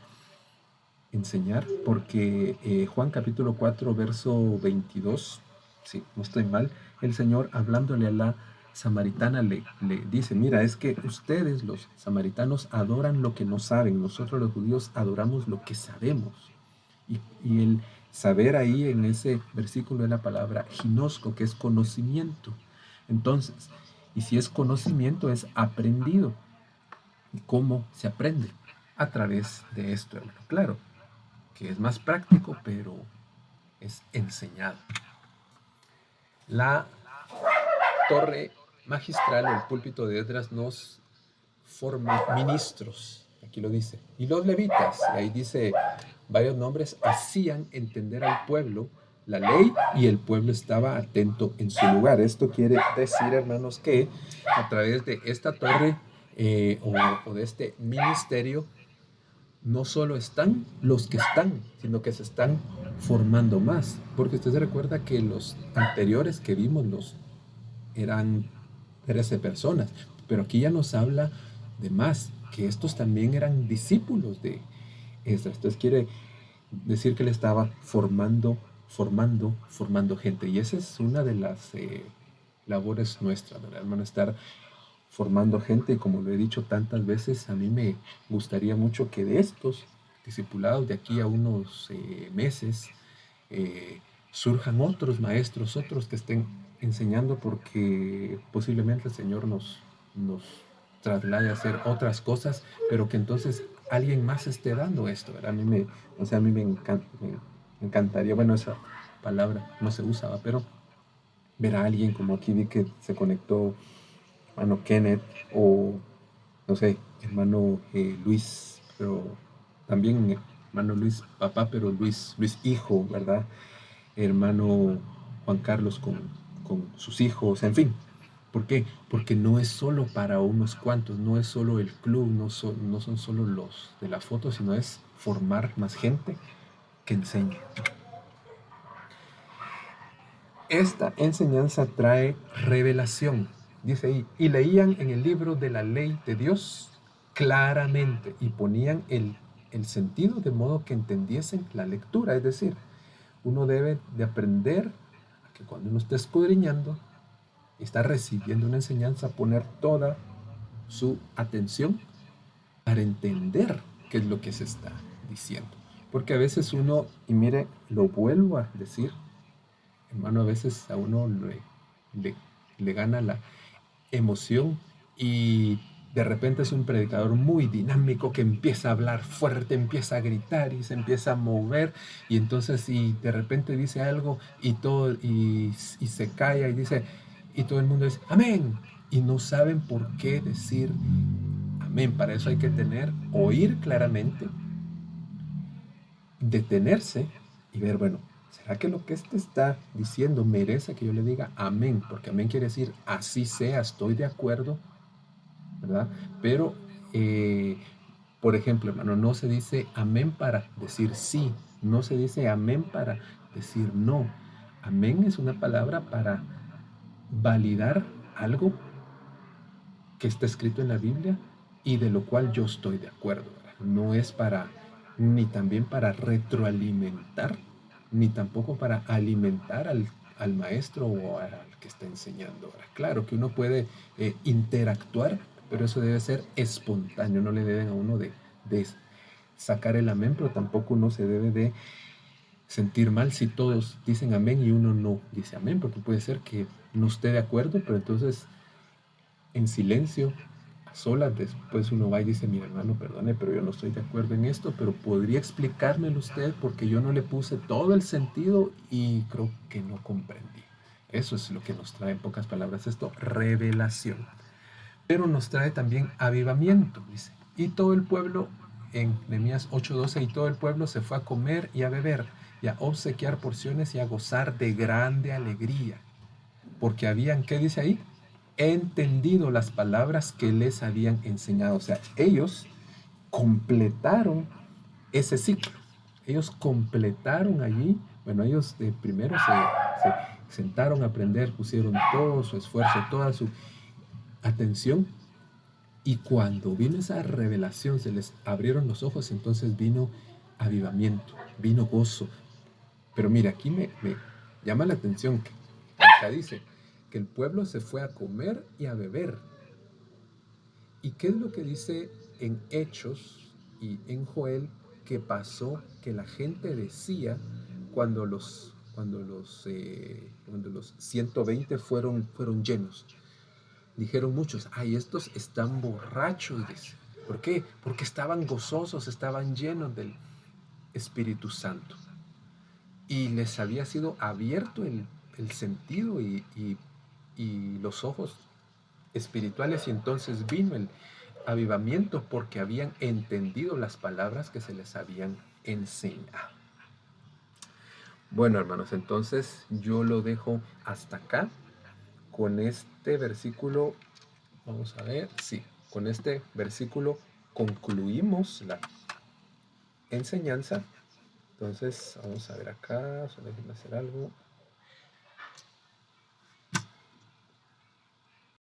enseñar, porque Juan capítulo 4, verso 22, sí, no estoy mal, el Señor hablándole a la samaritana le dice, mira, es que ustedes los samaritanos adoran lo que no saben, nosotros los judíos adoramos lo que sabemos. Y el saber ahí en ese versículo es la palabra ginosco, que es conocimiento. Entonces, y si es conocimiento, es aprendido. ¿Y cómo se aprende? A través de esto, hermano. Claro, que es más práctico, pero es enseñado. La torre magistral, el púlpito de Esdras, nos forma ministros, aquí lo dice, y los levitas, y ahí dice varios nombres, hacían entender al pueblo la ley y el pueblo estaba atento en su lugar. Esto quiere decir, hermanos, que a través de esta torre o de este ministerio, no solo están los que están, sino que se están formando más. Porque usted se recuerda que los anteriores que vimos eran 13 personas, pero aquí ya nos habla de más, que estos también eran discípulos de Esdras. Entonces quiere decir que él estaba formando gente. Y esa es una de las labores nuestras, ¿verdad, hermano? Estar formando gente, y como lo he dicho tantas veces, a mí me gustaría mucho que de estos discipulados de aquí a unos meses surjan otros maestros, otros que estén enseñando, porque posiblemente el Señor nos traslade a hacer otras cosas, pero que entonces alguien más esté dando esto, ¿verdad? A mí me encantaría, bueno, esa palabra no se usaba, pero ver a alguien como aquí vi que se conectó hermano Kenneth o, no sé, hermano Luis, pero también hermano Luis papá, pero Luis hijo, ¿verdad? Hermano Juan Carlos con sus hijos, en fin. ¿Por qué? Porque no es solo para unos cuantos, no es solo el club, no son solo los de la foto, sino es formar más gente que enseñe. Esta enseñanza trae revelación, dice ahí, y leían en el libro de la ley de Dios claramente y ponían el sentido de modo que entendiesen la lectura. Es decir, uno debe de aprender a que cuando uno esté escudriñando, está recibiendo una enseñanza, poner toda su atención para entender qué es lo que se está diciendo. Porque a veces uno, y mire, lo vuelvo a decir, hermano, a veces a uno le, le gana la emoción y de repente es un predicador muy dinámico que empieza a hablar fuerte, empieza a gritar y se empieza a mover y entonces y de repente dice algo y todo y se calla y dice y todo el mundo dice amén y no saben por qué decir amén. Para eso hay que oír claramente, detenerse y ver, bueno, ¿será que lo que este está diciendo merece que yo le diga amén? Porque amén quiere decir así sea, estoy de acuerdo, ¿verdad? Pero, eh, por ejemplo, hermano, no se dice amén para decir sí, no se dice amén para decir no. Amén es una palabra para validar algo que está escrito en la Biblia y de lo cual yo estoy de acuerdo, ¿verdad? No es para, ni también para retroalimentar, ni tampoco para alimentar al maestro o al que está enseñando, ¿verdad? Claro que uno puede interactuar, pero eso debe ser espontáneo, no le deben a uno de sacar el amén, pero tampoco uno se debe de sentir mal si todos dicen amén y uno no dice amén, porque puede ser que no esté de acuerdo, pero entonces en silencio, a solas, después uno va y dice, mi hermano, perdone, pero yo no estoy de acuerdo en esto, pero podría explicármelo usted porque yo no le puse todo el sentido y creo que no comprendí. Eso es lo que nos trae en pocas palabras esto, revelación. Pero nos trae también avivamiento, dice. Y todo el pueblo, en Nehemías 8:12, y todo el pueblo se fue a comer y a beber, y a obsequiar porciones y a gozar de grande alegría. Porque habían, ¿qué dice ahí? Entendido las palabras que les habían enseñado. O sea, ellos completaron ese ciclo. Ellos completaron allí, bueno, ellos primero se sentaron a aprender, pusieron todo su esfuerzo, toda su atención, y cuando vino esa revelación, se les abrieron los ojos, entonces vino avivamiento, vino gozo. Pero mira, aquí me llama la atención que acá dice que el pueblo se fue a comer y a beber. ¿Y qué es lo que dice en Hechos y en Joel que pasó? Que la gente decía cuando cuando los 120 fueron llenos. Dijeron muchos, ay, estos están borrachos, dice. ¿Por qué? Porque estaban gozosos, estaban llenos del Espíritu Santo. Y les había sido abierto el sentido y los ojos espirituales, y entonces vino el avivamiento porque habían entendido las palabras que se les habían enseñado. Bueno, hermanos, entonces yo lo dejo hasta acá con este versículo. Vamos a ver, sí, con este versículo concluimos la enseñanza. Entonces, vamos a ver acá, solo déjenme hacer algo.